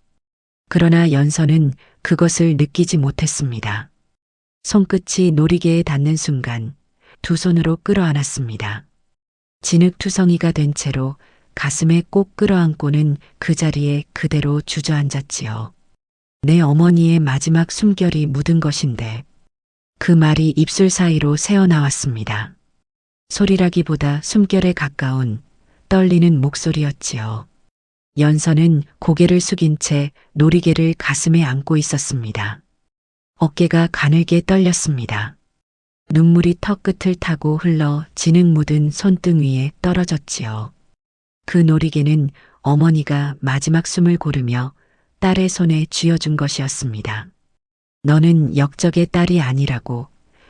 그러나 연서는 그것을 느끼지 못했습니다. 손끝이 놀이개에 닿는 순간 두 손으로 끌어안았습니다. 진흙투성이가 된 채로 가슴에 꼭 끌어안고는 그 자리에 그대로 주저앉았지요. 내 어머니의 마지막 숨결이 묻은 것인데 그 말이 입술 사이로 새어나왔습니다. 소리라기보다 숨결에 가까운 떨리는 목소리였지요. 연서는 고개를 숙인 채 놀이개를 가슴에 안고 있었습니다. 어깨가 가늘게 떨렸습니다. 눈물이 턱끝을 타고 흘러 진흙 묻은 손등 위에 떨어졌지요. 그 놀이개는 어머니가 마지막 숨을 고르며 딸의 손에 쥐어준 것이었습니다. 너는 역적의 딸이 아니라고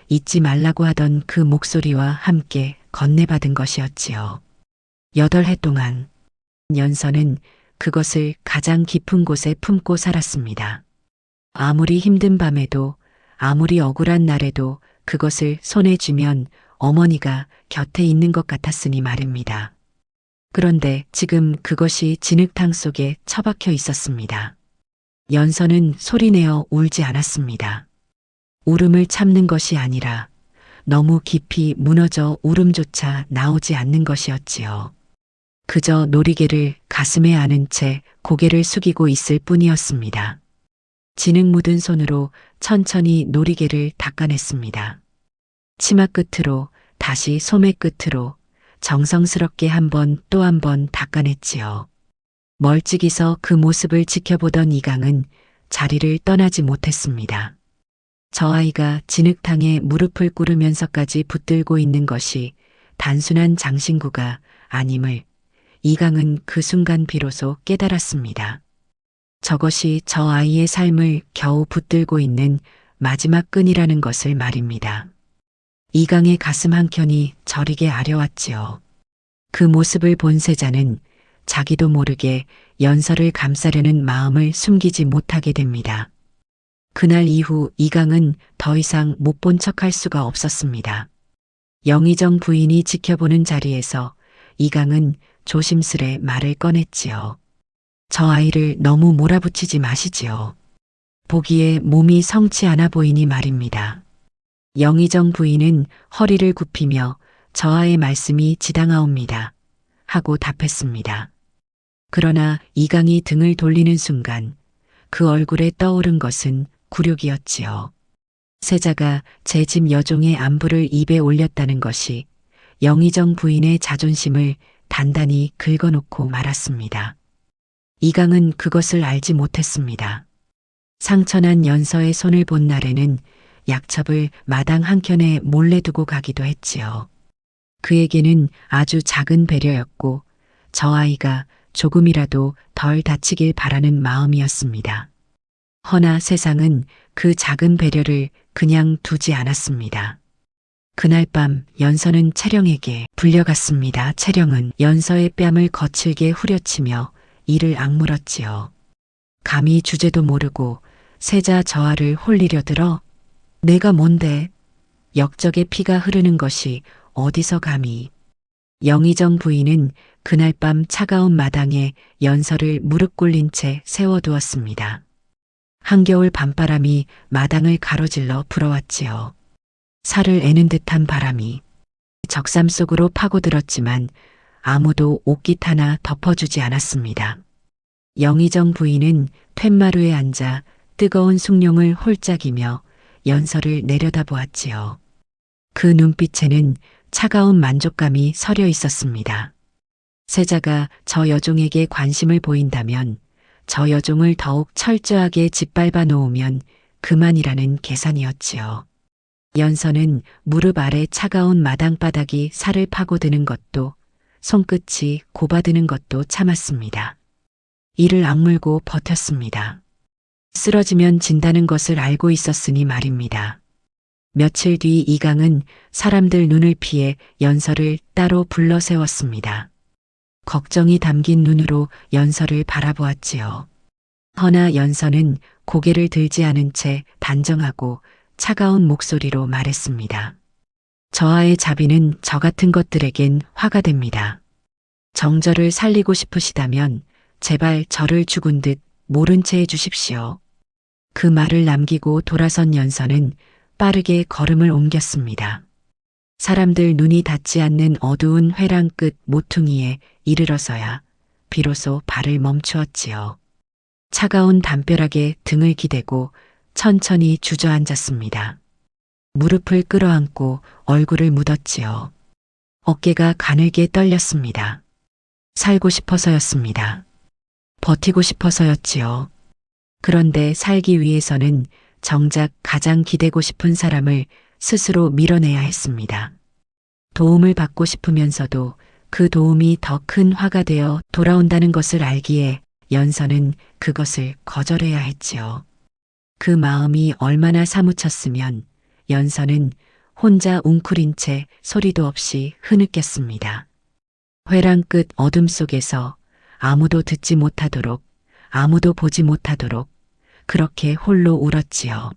잊지 말라고 하던 그 목소리와 함께 건네받은 것이었지요. 8해 동안 연서는 그것을 가장 깊은 곳에 품고 살았습니다. 아무리 힘든 밤에도 아무리 억울한 날에도 그것을 손에 쥐면 어머니가 곁에 있는 것 같았으니 말입니다. 그런데 지금 그것이 진흙탕 속에 처박혀 있었습니다. 연서는 소리내어 울지 않았습니다. 울음을 참는 것이 아니라 너무 깊이 무너져 울음조차 나오지 않는 것이었지요. 그저 놀이개를 가슴에 안은 채 고개를 숙이고 있을 뿐이었습니다. 진흙 묻은 손으로 천천히 놀이개를 닦아냈습니다. 치마 끝으로 다시 소매 끝으로 정성스럽게 한 번 또 한 번 닦아냈지요. 멀찍이서 그 모습을 지켜보던 이강은 자리를 떠나지 못했습니다. 저 아이가 진흙탕에 무릎을 꿇으면서까지 붙들고 있는 것이 단순한 장신구가 아님을 이강은 그 순간 비로소 깨달았습니다. 저것이 저 아이의 삶을 겨우 붙들고 있는 마지막 끈이라는 것을 말입니다. 이강의 가슴 한켠이 저리게 아려왔지요. 그 모습을 본 세자는 자기도 모르게 연서를 감싸려는 마음을 숨기지 못하게 됩니다. 그날 이후 이강은 더 이상 못 본 척할 수가 없었습니다. 영의정 부인이 지켜보는 자리에서 이강은 조심스레 말을 꺼냈지요. 저 아이를 너무 몰아붙이지 마시지요. 보기에 몸이 성치 않아 보이니 말입니다. 영의정 부인은 허리를 굽히며 저하의 말씀이 지당하옵니다. 하고 답했습니다. 그러나 이강이 등을 돌리는 순간 그 얼굴에 떠오른 것은 굴욕이었지요. 세자가 제 집 여종의 안부를 입에 올렸다는 것이 영의정 부인의 자존심을 단단히 긁어놓고 말았습니다. 이강은 그것을 알지 못했습니다. 상처난 연서의 손을 본 날에는 약첩을 마당 한켠에 몰래 두고 가기도 했지요. 그에게는 아주 작은 배려였고 저 아이가 조금이라도 덜 다치길 바라는 마음이었습니다. 허나 세상은 그 작은 배려를 그냥 두지 않았습니다. 그날 밤 연서는 채령에게 불려갔습니다. 채령은 연서의 뺨을 거칠게 후려치며 이를 악물었지요. 감히 주제도 모르고 세자 저하를 홀리려 들어 내가 뭔데? 역적의 피가 흐르는 것이 어디서 감히. 영의정 부인은 그날 밤 차가운 마당에 연서를 무릎 꿇린 채 세워두었습니다. 한겨울 밤바람이 마당을 가로질러 불어왔지요. 살을 애는 듯한 바람이 적삼 속으로 파고들었지만 아무도 옷깃 하나 덮어주지 않았습니다. 영의정 부인은 툇마루에 앉아 뜨거운 숭늉을 홀짝이며 연서를 내려다보았지요. 그 눈빛에는 차가운 만족감이 서려 있었습니다. 세자가 저 여종에게 관심을 보인다면 저 여종을 더욱 철저하게 짓밟아 놓으면 그만이라는 계산이었지요. 연서는 무릎 아래 차가운 마당바닥이 살을 파고드는 것도 손끝이 고바드는 것도 참았습니다. 이를 악물고 버텼습니다. 쓰러지면 진다는 것을 알고 있었으니 말입니다. 며칠 뒤 이강은 사람들 눈을 피해 연서를 따로 불러 세웠습니다. 걱정이 담긴 눈으로 연서를 바라보았지요. 허나 연서는 고개를 들지 않은 채 단정하고 차가운 목소리로 말했습니다. 저하의 자비는 저 같은 것들에겐 화가 됩니다. 정절을 살리고 싶으시다면 제발 저를 죽은 듯 모른 채 해주십시오. 그 말을 남기고 돌아선 연서는 빠르게 걸음을 옮겼습니다. 사람들 눈이 닿지 않는 어두운 회랑 끝 모퉁이에 이르러서야 비로소 발을 멈추었지요. 차가운 담벼락에 등을 기대고 천천히 주저앉았습니다. 무릎을 끌어안고 얼굴을 묻었지요. 어깨가 가늘게 떨렸습니다. 살고 싶어서였습니다. 버티고 싶어서였지요. 그런데 살기 위해서는 정작 가장 기대고 싶은 사람을 스스로 밀어내야 했습니다. 도움을 받고 싶으면서도 그 도움이 더 큰 화가 되어 돌아온다는 것을 알기에 연서는 그것을 거절해야 했지요. 그 마음이 얼마나 사무쳤으면 연서는 혼자 웅크린 채 소리도 없이 흐느꼈습니다. 회랑 끝 어둠 속에서 아무도 듣지 못하도록 아무도 보지 못하도록 그렇게 홀로 울었지요.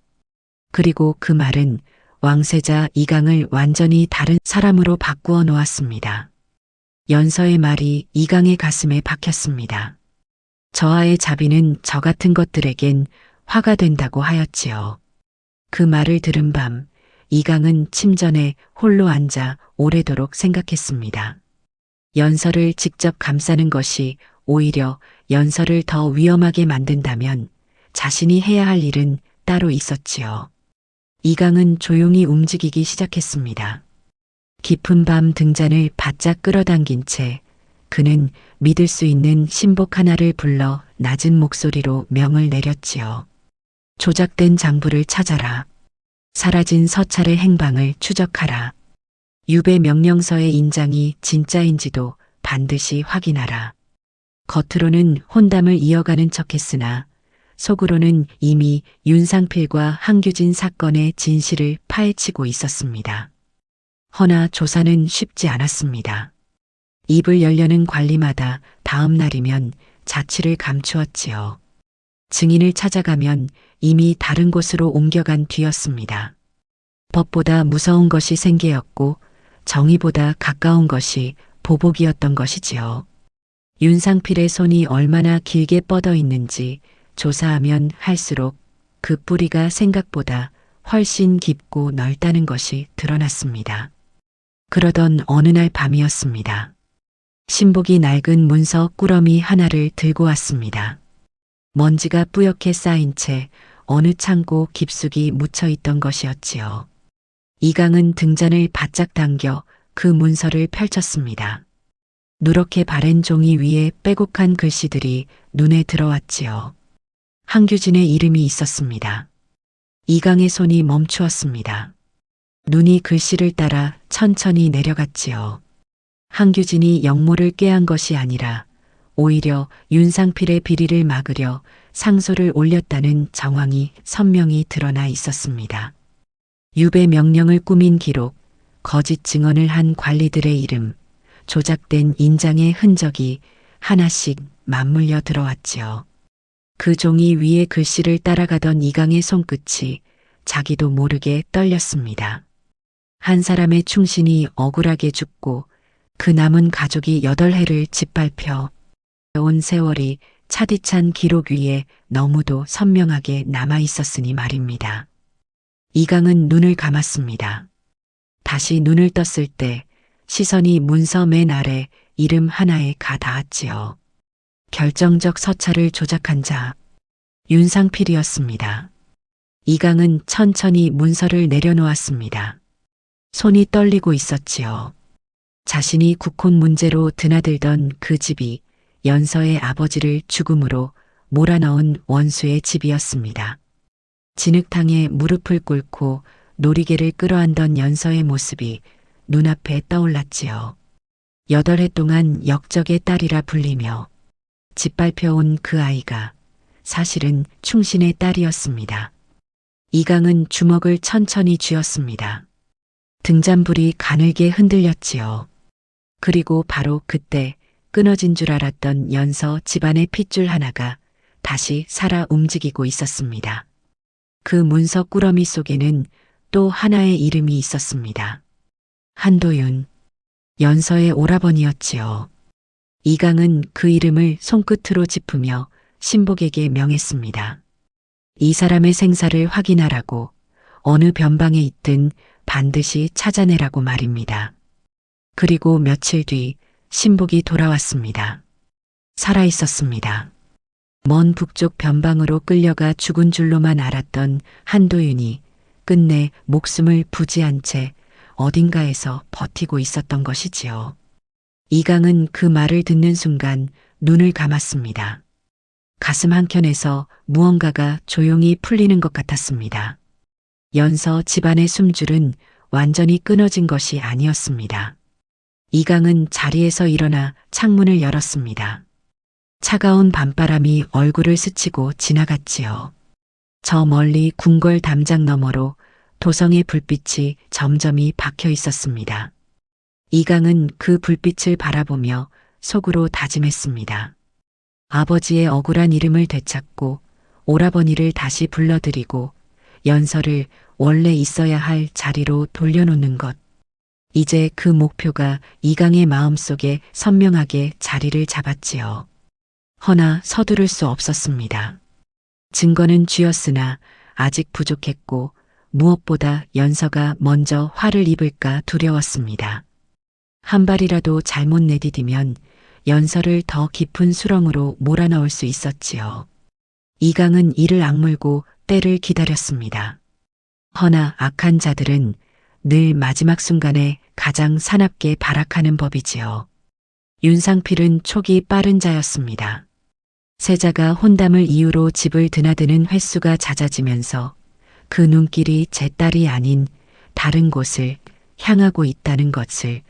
그리고 그 말은 왕세자 이강을 완전히 다른 사람으로 바꾸어 놓았습니다. 연서의 말이 이강의 가슴에 박혔습니다. 저하의 자비는 저 같은 것들에겐 화가 된다고 하였지요. 그 말을 들은 밤 이강은 침전에 홀로 앉아 오래도록 생각했습니다. 연서를 직접 감싸는 것이 오히려 연서를 더 위험하게 만든다면 자신이 해야 할 일은 따로 있었지요. 이강은 조용히 움직이기 시작했습니다. 깊은 밤 등잔을 바짝 끌어당긴 채 그는 믿을 수 있는 신복 하나를 불러 낮은 목소리로 명을 내렸지요. 조작된 장부를 찾아라. 사라진 서찰의 행방을 추적하라. 유배 명령서의 인장이 진짜인지도 반드시 확인하라. 겉으로는 혼담을 이어가는 척했으나 속으로는 이미 윤상필과 한규진 사건의 진실을 파헤치고 있었습니다. 허나 조사는 쉽지 않았습니다. 입을 열려는 관리마다 다음 날이면 자취를 감추었지요. 증인을 찾아가면 이미 다른 곳으로 옮겨간 뒤였습니다. 법보다 무서운 것이 생계였고 정의보다 가까운 것이 보복이었던 것이지요. 윤상필의 손이 얼마나 길게 뻗어 있는지 조사하면 할수록 그 뿌리가 생각보다 훨씬 깊고 넓다는 것이 드러났습니다. 그러던 어느 날 밤이었습니다. 신복이 낡은 문서 꾸러미 하나를 들고 왔습니다. 먼지가 뿌옇게 쌓인 채 어느 창고 깊숙이 묻혀 있던 것이었지요. 이강은 등잔을 바짝 당겨 그 문서를 펼쳤습니다. 누렇게 바랜 종이 위에 빼곡한 글씨들이 눈에 들어왔지요. 한규진의 이름이 있었습니다. 이강의 손이 멈추었습니다. 눈이 글씨를 따라 천천히 내려갔지요. 한규진이 역모를 꾀한 것이 아니라 오히려 윤상필의 비리를 막으려 상소를 올렸다는 정황이 선명히 드러나 있었습니다. 유배 명령을 꾸민 기록, 거짓 증언을 한 관리들의 이름, 조작된 인장의 흔적이 하나씩 맞물려 들어왔지요. 그 종이 위에 글씨를 따라가던 이강의 손끝이 자기도 모르게 떨렸습니다. 한 사람의 충신이 억울하게 죽고 그 남은 가족이 8해를 짓밟혀 온 세월이 차디찬 기록 위에 너무도 선명하게 남아 있었으니 말입니다. 이강은 눈을 감았습니다. 다시 눈을 떴을 때 시선이 문서 맨 아래 이름 하나에 가 닿았지요. 결정적 서찰을 조작한 자, 윤상필이었습니다. 이강은 천천히 문서를 내려놓았습니다. 손이 떨리고 있었지요. 자신이 국혼 문제로 드나들던 그 집이 연서의 아버지를 죽음으로 몰아넣은 원수의 집이었습니다. 진흙탕에 무릎을 꿇고 놀이개를 끌어안던 연서의 모습이 눈앞에 떠올랐지요. 8해 동안 역적의 딸이라 불리며 짓밟혀온 그 아이가 사실은 충신의 딸이었습니다. 이강은 주먹을 천천히 쥐었습니다. 등잔불이 가늘게 흔들렸지요. 그리고 바로 그때 끊어진 줄 알았던 연서 집안의 핏줄 하나가 다시 살아 움직이고 있었습니다. 그 문서 꾸러미 속에는 또 하나의 이름이 있었습니다. 한도윤, 연서의 오라버니였지요. 이강은 그 이름을 손끝으로 짚으며 신복에게 명했습니다. 이 사람의 생사를 확인하라고, 어느 변방에 있든 반드시 찾아내라고 말입니다. 그리고 며칠 뒤 신복이 돌아왔습니다. 살아 있었습니다. 먼 북쪽 변방으로 끌려가 죽은 줄로만 알았던 한도윤이 끝내 목숨을 부지한 채 어딘가에서 버티고 있었던 것이지요. 이강은 그 말을 듣는 순간 눈을 감았습니다. 가슴 한켠에서 무언가가 조용히 풀리는 것 같았습니다. 연서 집안의 숨줄은 완전히 끊어진 것이 아니었습니다. 이강은 자리에서 일어나 창문을 열었습니다. 차가운 밤바람이 얼굴을 스치고 지나갔지요. 저 멀리 궁궐 담장 너머로 도성의 불빛이 점점이 박혀 있었습니다. 이강은 그 불빛을 바라보며 속으로 다짐했습니다. 아버지의 억울한 이름을 되찾고 오라버니를 다시 불러들이고 연서를 원래 있어야 할 자리로 돌려놓는 것. 이제 그 목표가 이강의 마음속에 선명하게 자리를 잡았지요. 허나 서두를 수 없었습니다. 증거는 쥐었으나 아직 부족했고 무엇보다 연서가 먼저 화를 입을까 두려웠습니다. 한 발이라도 잘못 내디디면 연서를 더 깊은 수렁으로 몰아넣을 수 있었지요. 이강은 이를 악물고 때를 기다렸습니다. 허나 악한 자들은 늘 마지막 순간에 가장 사납게 발악하는 법이지요. 윤상필은 촉이 빠른 자였습니다. 세자가 혼담을 이유로 집을 드나드는 횟수가 잦아지면서 그 눈길이 제 딸이 아닌 다른 곳을 향하고 있다는 것을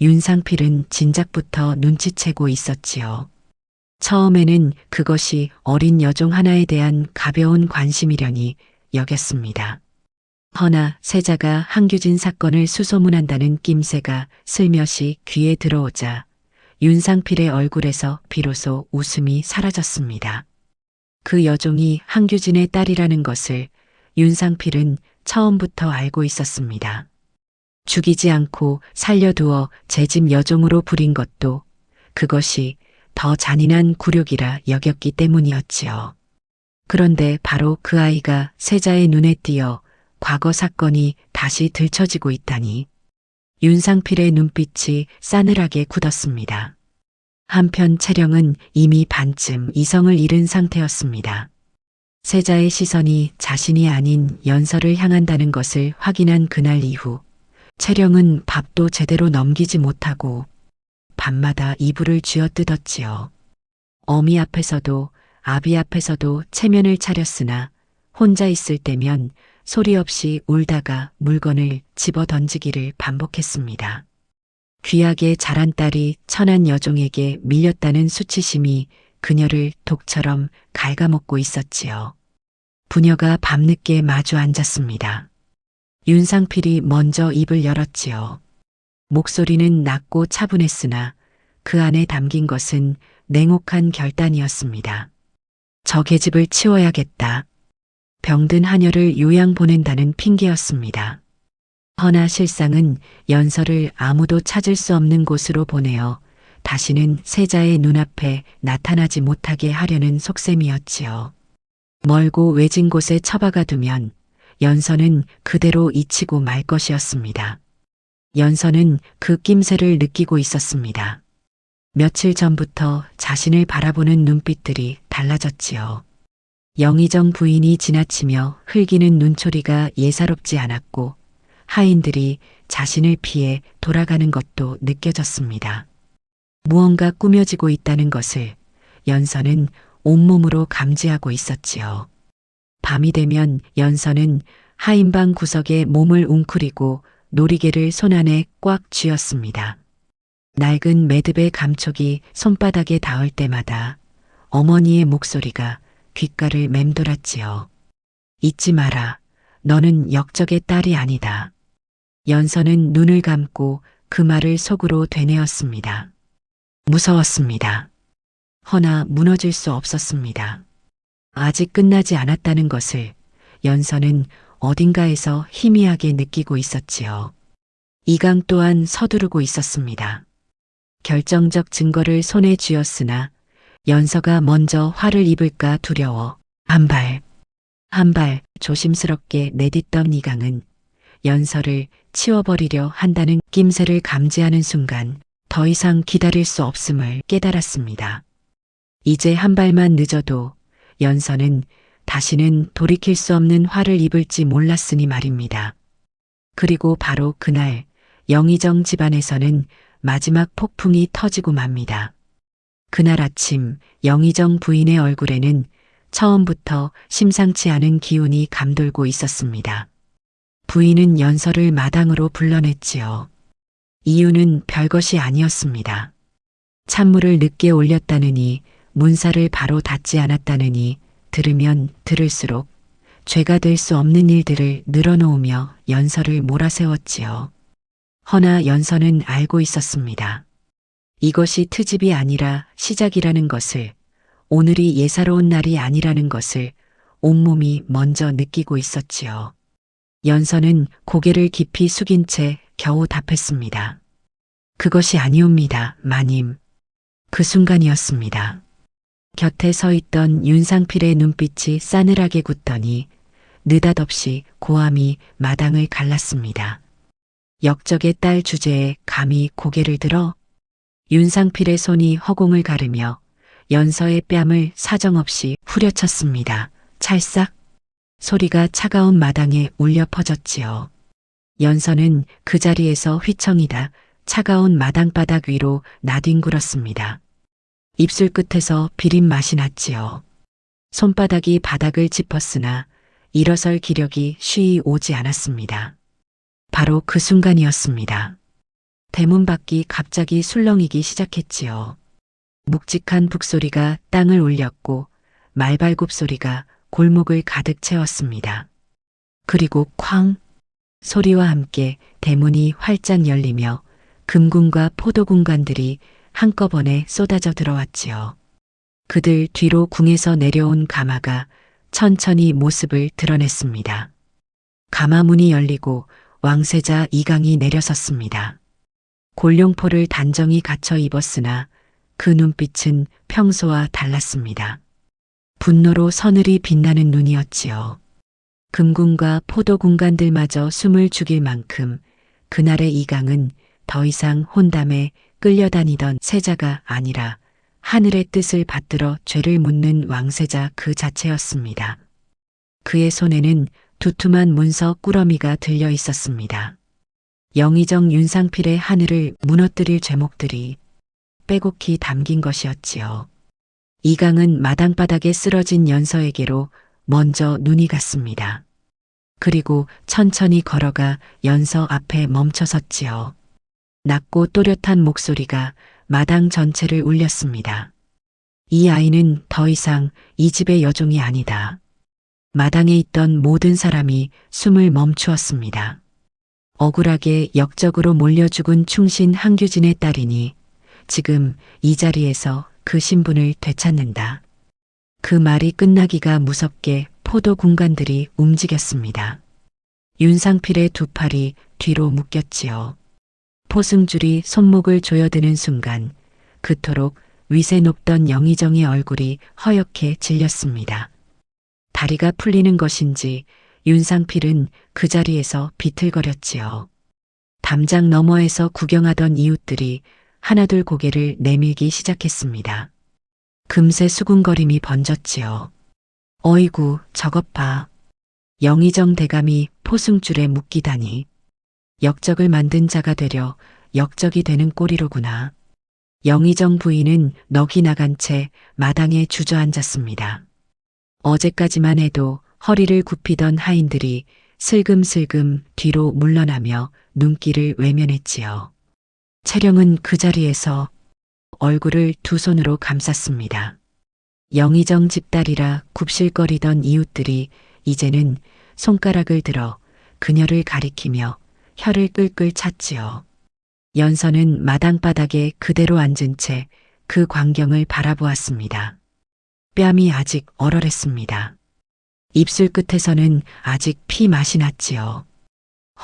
윤상필은 진작부터 눈치채고 있었지요. 처음에는 그것이 어린 여종 하나에 대한 가벼운 관심이려니 여겼습니다. 허나 세자가 한규진 사건을 수소문한다는 낌새가 슬며시 귀에 들어오자 윤상필의 얼굴에서 비로소 웃음이 사라졌습니다. 그 여종이 한규진의 딸이라는 것을 윤상필은 처음부터 알고 있었습니다. 죽이지 않고 살려두어 제 집 여종으로 부린 것도 그것이 더 잔인한 굴욕이라 여겼기 때문이었지요. 그런데 바로 그 아이가 세자의 눈에 띄어 과거 사건이 다시 들춰지고 있다니. 윤상필의 눈빛이 싸늘하게 굳었습니다. 한편 채령은 이미 반쯤 이성을 잃은 상태였습니다. 세자의 시선이 자신이 아닌 연서를 향한다는 것을 확인한 그날 이후 채령은 밥도 제대로 넘기지 못하고 밤마다 이불을 쥐어뜯었지요. 어미 앞에서도 아비 앞에서도 체면을 차렸으나 혼자 있을 때면 소리 없이 울다가 물건을 집어 던지기를 반복했습니다. 귀하게 자란 딸이 천한 여종에게 밀렸다는 수치심이 그녀를 독처럼 갉아먹고 있었지요. 부녀가 밤늦게 마주 앉았습니다. 윤상필이 먼저 입을 열었지요. 목소리는 낮고 차분했으나 그 안에 담긴 것은 냉혹한 결단이었습니다. 저 계집을 치워야겠다. 병든 하녀를 요양 보낸다는 핑계였습니다. 허나 실상은 연서를 아무도 찾을 수 없는 곳으로 보내어 다시는 세자의 눈앞에 나타나지 못하게 하려는 속셈이었지요. 멀고 외진 곳에 처박아 두면 연서는 그대로 잊히고 말 것이었습니다. 연서는 그 낌새를 느끼고 있었습니다. 며칠 전부터 자신을 바라보는 눈빛들이 달라졌지요. 영의정 부인이 지나치며 흘기는 눈초리가 예사롭지 않았고 하인들이 자신을 피해 돌아가는 것도 느껴졌습니다. 무언가 꾸며지고 있다는 것을 연서는 온몸으로 감지하고 있었지요. 밤이 되면 연서는 하인방 구석에 몸을 웅크리고 놀이개를 손안에 꽉 쥐었습니다. 낡은 매듭의 감촉이 손바닥에 닿을 때마다 어머니의 목소리가 귓가를 맴돌았지요. 잊지 마라. 너는 역적의 딸이 아니다. 연서는 눈을 감고 그 말을 속으로 되뇌었습니다. 무서웠습니다. 허나 무너질 수 없었습니다. 아직 끝나지 않았다는 것을 연서는 어딘가에서 희미하게 느끼고 있었지요. 이강 또한 서두르고 있었습니다. 결정적 증거를 손에 쥐었으나 연서가 먼저 화를 입을까 두려워 한 발 조심스럽게 내딛던 이강은 연서를 치워버리려 한다는 낌새를 감지하는 순간 더 이상 기다릴 수 없음을 깨달았습니다. 이제 한 발만 늦어도 연서는 다시는 돌이킬 수 없는 화를 입을지 몰랐으니 말입니다. 그리고 바로 그날 영의정 집안에서는 마지막 폭풍이 터지고 맙니다. 그날 아침 영의정 부인의 얼굴에는 처음부터 심상치 않은 기운이 감돌고 있었습니다. 부인은 연서를 마당으로 불러냈지요. 이유는 별것이 아니었습니다. 찬물을 늦게 올렸다느니 문살을 바로 닫지 않았다느니 들으면 들을수록 죄가 될 수 없는 일들을 늘어놓으며 연서를 몰아세웠지요. 허나 연서는 알고 있었습니다. 이것이 트집이 아니라 시작이라는 것을, 오늘이 예사로운 날이 아니라는 것을 온몸이 먼저 느끼고 있었지요. 연서는 고개를 깊이 숙인 채 겨우 답했습니다. 그것이 아니옵니다, 마님. 그 순간이었습니다. 곁에 서 있던 윤상필의 눈빛이 싸늘하게 굳더니 느닷없이 고함이 마당을 갈랐습니다. 역적의 딸 주제에 감히 고개를 들어? 윤상필의 손이 허공을 가르며 연서의 뺨을 사정없이 후려쳤습니다. 찰싹 소리가 차가운 마당에 울려 퍼졌지요. 연서는 그 자리에서 휘청이다 차가운 마당바닥 위로 나뒹굴었습니다. 입술 끝에서 비린 맛이 났지요. 손바닥이 바닥을 짚었으나 일어설 기력이 쉬이 오지 않았습니다. 바로 그 순간이었습니다. 대문 밖이 갑자기 술렁이기 시작했지요. 묵직한 북소리가 땅을 울렸고 말발굽 소리가 골목을 가득 채웠습니다. 그리고 쾅! 소리와 함께 대문이 활짝 열리며 금군과 포도군관들이 한꺼번에 쏟아져 들어왔지요. 그들 뒤로 궁에서 내려온 가마가 천천히 모습을 드러냈습니다. 가마문이 열리고 왕세자 이강이 내려섰습니다. 골룡포를 단정히 갖춰 입었으나 그 눈빛은 평소와 달랐습니다. 분노로 서늘이 빛나는 눈이었지요. 금군과 포도 공간들마저 숨을 죽일 만큼 그날의 이강은 더 이상 혼담에 끌려다니던 세자가 아니라 하늘의 뜻을 받들어 죄를 묻는 왕세자 그 자체였습니다. 그의 손에는 두툼한 문서 꾸러미가 들려 있었습니다. 영의정 윤상필의 하늘을 무너뜨릴 죄목들이 빼곡히 담긴 것이었지요. 이강은 마당바닥에 쓰러진 연서에게로 먼저 눈이 갔습니다. 그리고 천천히 걸어가 연서 앞에 멈춰섰지요. 낮고 또렷한 목소리가 마당 전체를 울렸습니다. 이 아이는 더 이상 이 집의 여종이 아니다. 마당에 있던 모든 사람이 숨을 멈추었습니다. 억울하게 역적으로 몰려 죽은 충신 한규진의 딸이니 지금 이 자리에서 그 신분을 되찾는다. 그 말이 끝나기가 무섭게 포도 군관들이 움직였습니다. 윤상필의 두 팔이 뒤로 묶였지요. 포승줄이 손목을 조여드는 순간 그토록 위세 높던 영의정의 얼굴이 허옇게 질렸습니다. 다리가 풀리는 것인지 윤상필은 그 자리에서 비틀거렸지요. 담장 너머에서 구경하던 이웃들이 하나둘 고개를 내밀기 시작했습니다. 금세 수군거림이 번졌지요. 어이구, 저것 봐. 영의정 대감이 포승줄에 묶이다니. 역적을 만든 자가 되려 역적이 되는 꼴이로구나. 영의정 부인은 넋이 나간 채 마당에 주저앉았습니다. 어제까지만 해도 허리를 굽히던 하인들이 슬금슬금 뒤로 물러나며 눈길을 외면했지요. 채령은 그 자리에서 얼굴을 두 손으로 감쌌습니다. 영의정 집딸이라 굽실거리던 이웃들이 이제는 손가락을 들어 그녀를 가리키며 혀를 끌끌 찼지요. 연서는 마당바닥에 그대로 앉은 채 그 광경을 바라보았습니다. 뺨이 아직 얼얼했습니다. 입술 끝에서는 아직 피 맛이 났지요.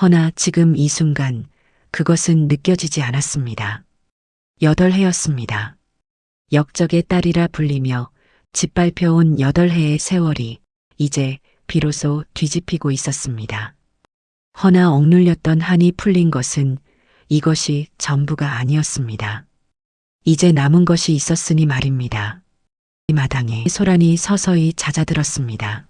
허나 지금 이 순간 그것은 느껴지지 않았습니다. 8해였습니다. 역적의 딸이라 불리며 짓밟혀온 8해의 세월이 이제 비로소 뒤집히고 있었습니다. 허나 억눌렸던 한이 풀린 것은 이것이 전부가 아니었습니다. 이제 남은 것이 있었으니 말입니다. 이 마당에 소란이 서서히 잦아들었습니다.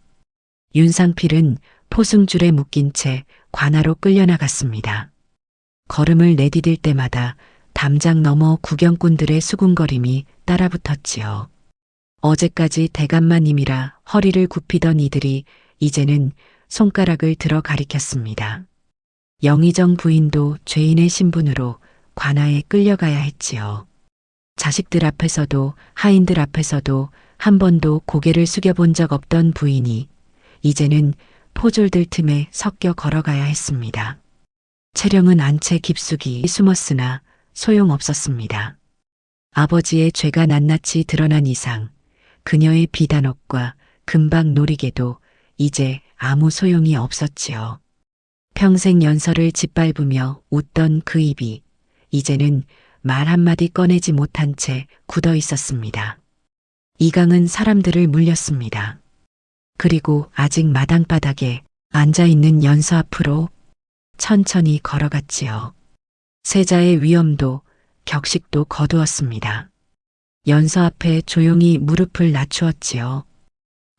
윤상필은 포승줄에 묶인 채 관하로 끌려나갔습니다. 걸음을 내디딜 때마다 담장 너머 구경꾼들의 수군거림이 따라붙었지요. 어제까지 대감마님이라 허리를 굽히던 이들이 이제는 손가락을 들어 가리켰습니다. 영의정 부인도 죄인의 신분으로 관아에 끌려가야 했지요. 자식들 앞에서도 하인들 앞에서도 한 번도 고개를 숙여본 적 없던 부인이 이제는 포졸들 틈에 섞여 걸어가야 했습니다. 채령은 안채 깊숙이 숨었으나 소용없었습니다. 아버지의 죄가 낱낱이 드러난 이상 그녀의 비단옥과 금방 놀이개도 이제 아무 소용이 없었지요. 평생 연서를 짓밟으며 웃던 그 입이 이제는 말 한마디 꺼내지 못한 채 굳어 있었습니다. 이강은 사람들을 물렸습니다. 그리고 아직 마당바닥에 앉아있는 연서 앞으로 천천히 걸어갔지요. 세자의 위엄도 격식도 거두었습니다. 연서 앞에 조용히 무릎을 낮추었지요.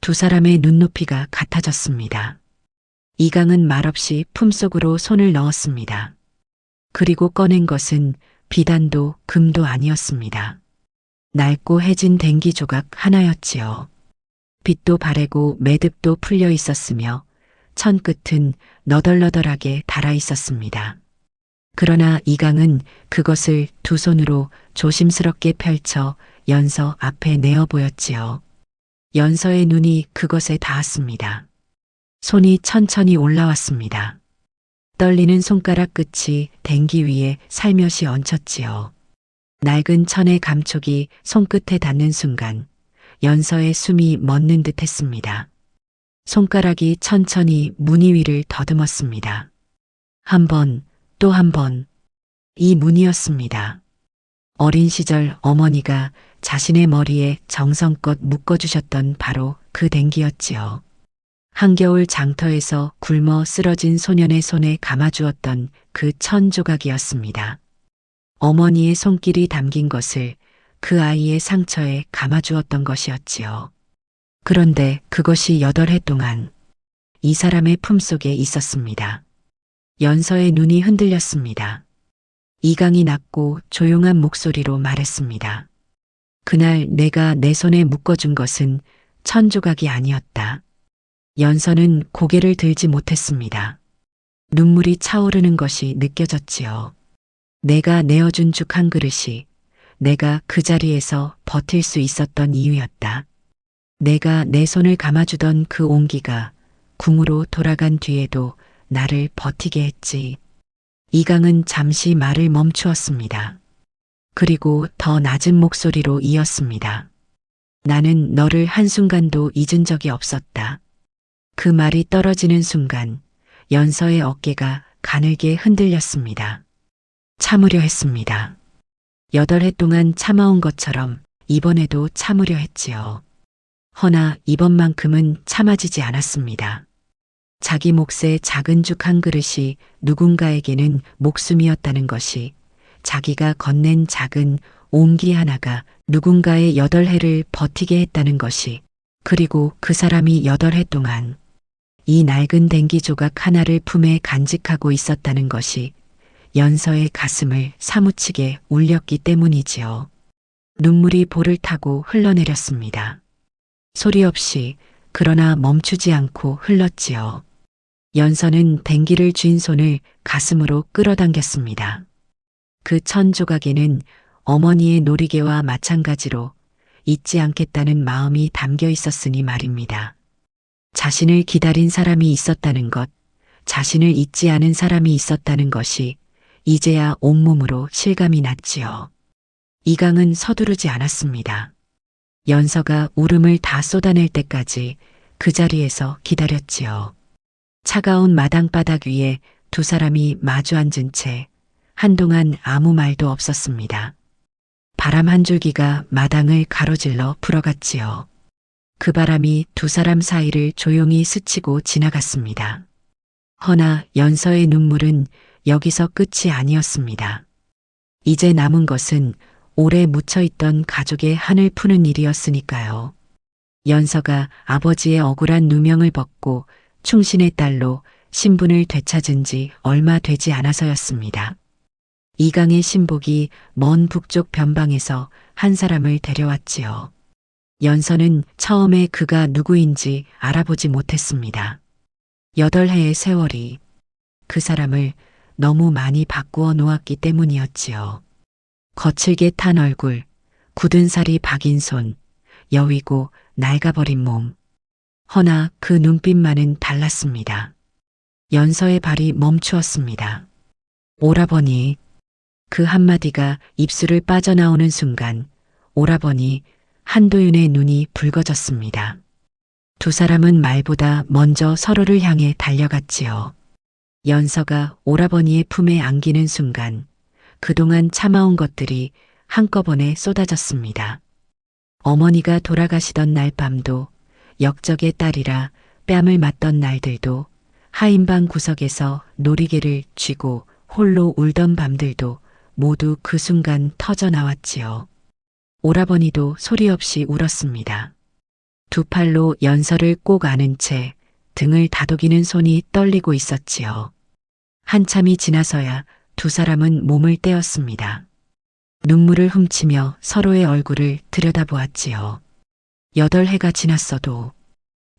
두 사람의 눈높이가 같아졌습니다. 이강은 말없이 품속으로 손을 넣었습니다. 그리고 꺼낸 것은 비단도 금도 아니었습니다. 낡고 해진 댕기 조각 하나였지요. 빛도 바래고 매듭도 풀려 있었으며 천끝은 너덜너덜하게 달아 있었습니다. 그러나 이강은 그것을 두 손으로 조심스럽게 펼쳐 연서 앞에 내어 보였지요. 연서의 눈이 그것에 닿았습니다. 손이 천천히 올라왔습니다. 떨리는 손가락 끝이 댕기 위에 살며시 얹혔지요. 낡은 천의 감촉이 손끝에 닿는 순간 연서의 숨이 멎는 듯 했습니다. 손가락이 천천히 무늬 위를 더듬었습니다. 한 번, 또 한 번. 이 문이었습니다. 어린 시절 어머니가 자신의 머리에 정성껏 묶어주셨던 바로 그 댕기였지요. 한겨울 장터에서 굶어 쓰러진 소년의 손에 감아주었던 그 천조각이었습니다. 어머니의 손길이 담긴 것을 그 아이의 상처에 감아주었던 것이었지요. 그런데 그것이 8해 동안 이 사람의 품속에 있었습니다. 연서의 눈이 흔들렸습니다. 이강이 낮고 조용한 목소리로 말했습니다. 그날 내가 내 손에 묶어준 것은 천조각이 아니었다. 연서는 고개를 들지 못했습니다. 눈물이 차오르는 것이 느껴졌지요. 내가 내어준 죽 한 그릇이 내가 그 자리에서 버틸 수 있었던 이유였다. 내가 내 손을 감아주던 그 온기가 궁으로 돌아간 뒤에도 나를 버티게 했지. 이강은 잠시 말을 멈추었습니다. 그리고 더 낮은 목소리로 이었습니다. 나는 너를 한순간도 잊은 적이 없었다. 그 말이 떨어지는 순간 연서의 어깨가 가늘게 흔들렸습니다. 참으려 했습니다. 8해 동안 참아온 것처럼 이번에도 참으려 했지요. 허나 이번만큼은 참아지지 않았습니다. 자기 몫의 작은 죽 한 그릇이 누군가에게는 목숨이었다는 것이, 자기가 건넨 작은 온기 하나가 누군가의 8해를 버티게 했다는 것이, 그리고 그 사람이 8해 동안 이 낡은 댕기 조각 하나를 품에 간직하고 있었다는 것이 연서의 가슴을 사무치게 울렸기 때문이지요. 눈물이 볼을 타고 흘러내렸습니다. 소리 없이, 그러나 멈추지 않고 흘렀지요. 연서는 댕기를 쥔 손을 가슴으로 끌어당겼습니다. 그 천조각에는 어머니의 놀이개와 마찬가지로 잊지 않겠다는 마음이 담겨 있었으니 말입니다. 자신을 기다린 사람이 있었다는 것, 자신을 잊지 않은 사람이 있었다는 것이 이제야 온몸으로 실감이 났지요. 이강은 서두르지 않았습니다. 연서가 울음을 다 쏟아낼 때까지 그 자리에서 기다렸지요. 차가운 마당바닥 위에 두 사람이 마주 앉은 채 한동안 아무 말도 없었습니다. 바람 한 줄기가 마당을 가로질러 불어갔지요. 그 바람이 두 사람 사이를 조용히 스치고 지나갔습니다. 허나 연서의 눈물은 여기서 끝이 아니었습니다. 이제 남은 것은 오래 묻혀있던 가족의 한을 푸는 일이었으니까요. 연서가 아버지의 억울한 누명을 벗고 충신의 딸로 신분을 되찾은 지 얼마 되지 않아서였습니다. 이강의 신복이 먼 북쪽 변방에서 한 사람을 데려왔지요. 연서는 처음에 그가 누구인지 알아보지 못했습니다. 8해의 세월이 그 사람을 너무 많이 바꾸어 놓았기 때문이었지요. 거칠게 탄 얼굴, 굳은 살이 박인 손, 여위고 낡아버린 몸. 허나 그 눈빛만은 달랐습니다. 연서의 발이 멈추었습니다. 오라버니. 그 한마디가 입술을 빠져나오는 순간 오라버니 한도윤의 눈이 붉어졌습니다. 두 사람은 말보다 먼저 서로를 향해 달려갔지요. 연서가 오라버니의 품에 안기는 순간 그동안 참아온 것들이 한꺼번에 쏟아졌습니다. 어머니가 돌아가시던 날 밤도, 역적의 딸이라 뺨을 맞던 날들도, 하인방 구석에서 놀이개를 쥐고 홀로 울던 밤들도 모두 그 순간 터져 나왔지요. 오라버니도 소리 없이 울었습니다. 두 팔로 연서를 꼭 안은 채 등을 다독이는 손이 떨리고 있었지요. 한참이 지나서야 두 사람은 몸을 떼었습니다. 눈물을 훔치며 서로의 얼굴을 들여다보았지요. 8해가 지났어도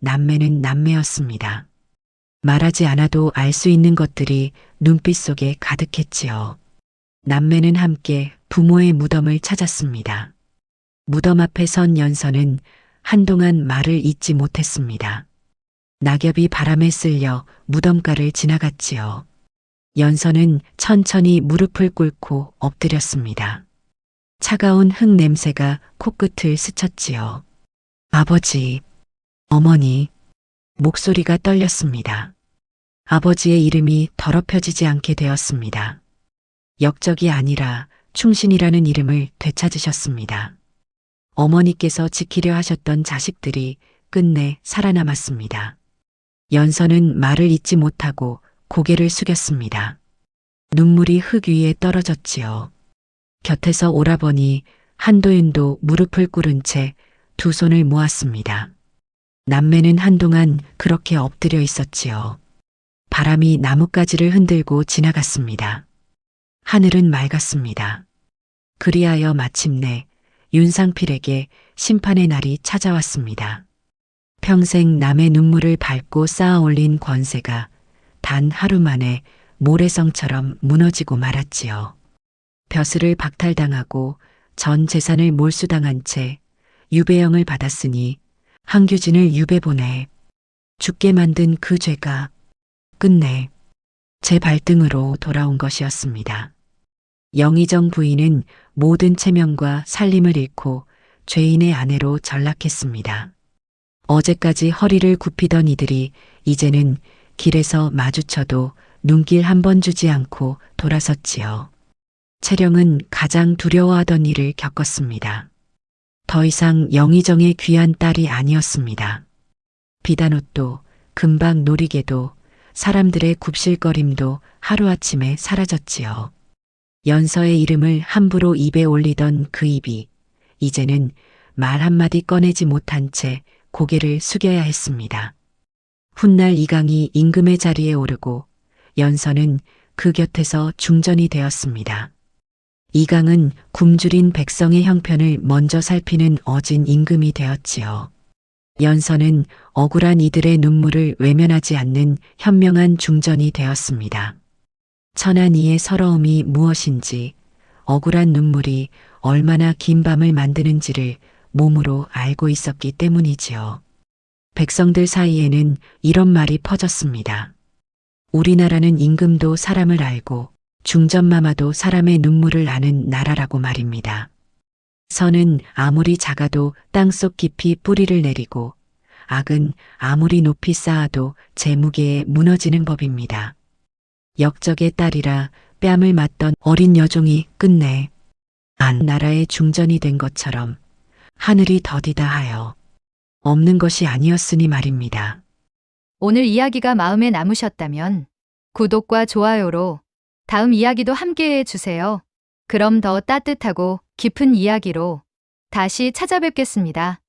남매는 남매였습니다. 말하지 않아도 알 수 있는 것들이 눈빛 속에 가득했지요. 남매는 함께 부모의 무덤을 찾았습니다. 무덤 앞에 선 연서는 한동안 말을 잇지 못했습니다. 낙엽이 바람에 쓸려 무덤가를 지나갔지요. 연서는 천천히 무릎을 꿇고 엎드렸습니다. 차가운 흙 냄새가 코끝을 스쳤지요. 아버지, 어머니, 목소리가 떨렸습니다. 아버지의 이름이 더럽혀지지 않게 되었습니다. 역적이 아니라 충신이라는 이름을 되찾으셨습니다. 어머니께서 지키려 하셨던 자식들이 끝내 살아남았습니다. 연서는 말을 잇지 못하고 고개를 숙였습니다. 눈물이 흙 위에 떨어졌지요. 곁에서 오라버니 한도윤도 무릎을 꿇은 채 두 손을 모았습니다. 남매는 한동안 그렇게 엎드려 있었지요. 바람이 나뭇가지를 흔들고 지나갔습니다. 하늘은 맑았습니다. 그리하여 마침내 윤상필에게 심판의 날이 찾아왔습니다. 평생 남의 눈물을 밟고 쌓아 올린 권세가 단 하루 만에 모래성처럼 무너지고 말았지요. 벼슬을 박탈당하고 전 재산을 몰수당한 채 유배형을 받았으니 항규진을 유배 보내 죽게 만든 그 죄가 끝내 제 발등으로 돌아온 것이었습니다. 영의정 부인은 모든 체면과 살림을 잃고 죄인의 아내로 전락했습니다. 어제까지 허리를 굽히던 이들이 이제는 길에서 마주쳐도 눈길 한 번 주지 않고 돌아섰지요. 채령은 가장 두려워하던 일을 겪었습니다. 더 이상 영의정의 귀한 딸이 아니었습니다. 비단옷도 금방 놀이개도 사람들의 굽실거림도 하루아침에 사라졌지요. 연서의 이름을 함부로 입에 올리던 그 입이 이제는 말 한마디 꺼내지 못한 채 고개를 숙여야 했습니다. 훗날 이강이 임금의 자리에 오르고 연서는 그 곁에서 중전이 되었습니다. 이강은 굶주린 백성의 형편을 먼저 살피는 어진 임금이 되었지요. 연서는 억울한 이들의 눈물을 외면하지 않는 현명한 중전이 되었습니다. 천한 이의 서러움이 무엇인지, 억울한 눈물이 얼마나 긴 밤을 만드는지를 몸으로 알고 있었기 때문이지요. 백성들 사이에는 이런 말이 퍼졌습니다. 우리나라는 임금도 사람을 알고 중전마마도 사람의 눈물을 아는 나라라고 말입니다. 선은 아무리 작아도 땅속 깊이 뿌리를 내리고 악은 아무리 높이 쌓아도 제 무게에 무너지는 법입니다. 역적의 딸이라 뺨을 맞던 어린 여종이 끝내 안 나라의 중전이 된 것처럼 하늘이 더디다 하여 없는 것이 아니었으니 말입니다. 오늘 이야기가 마음에 남으셨다면 구독과 좋아요로 다음 이야기도 함께 해주세요. 그럼 더 따뜻하고 깊은 이야기로 다시 찾아뵙겠습니다.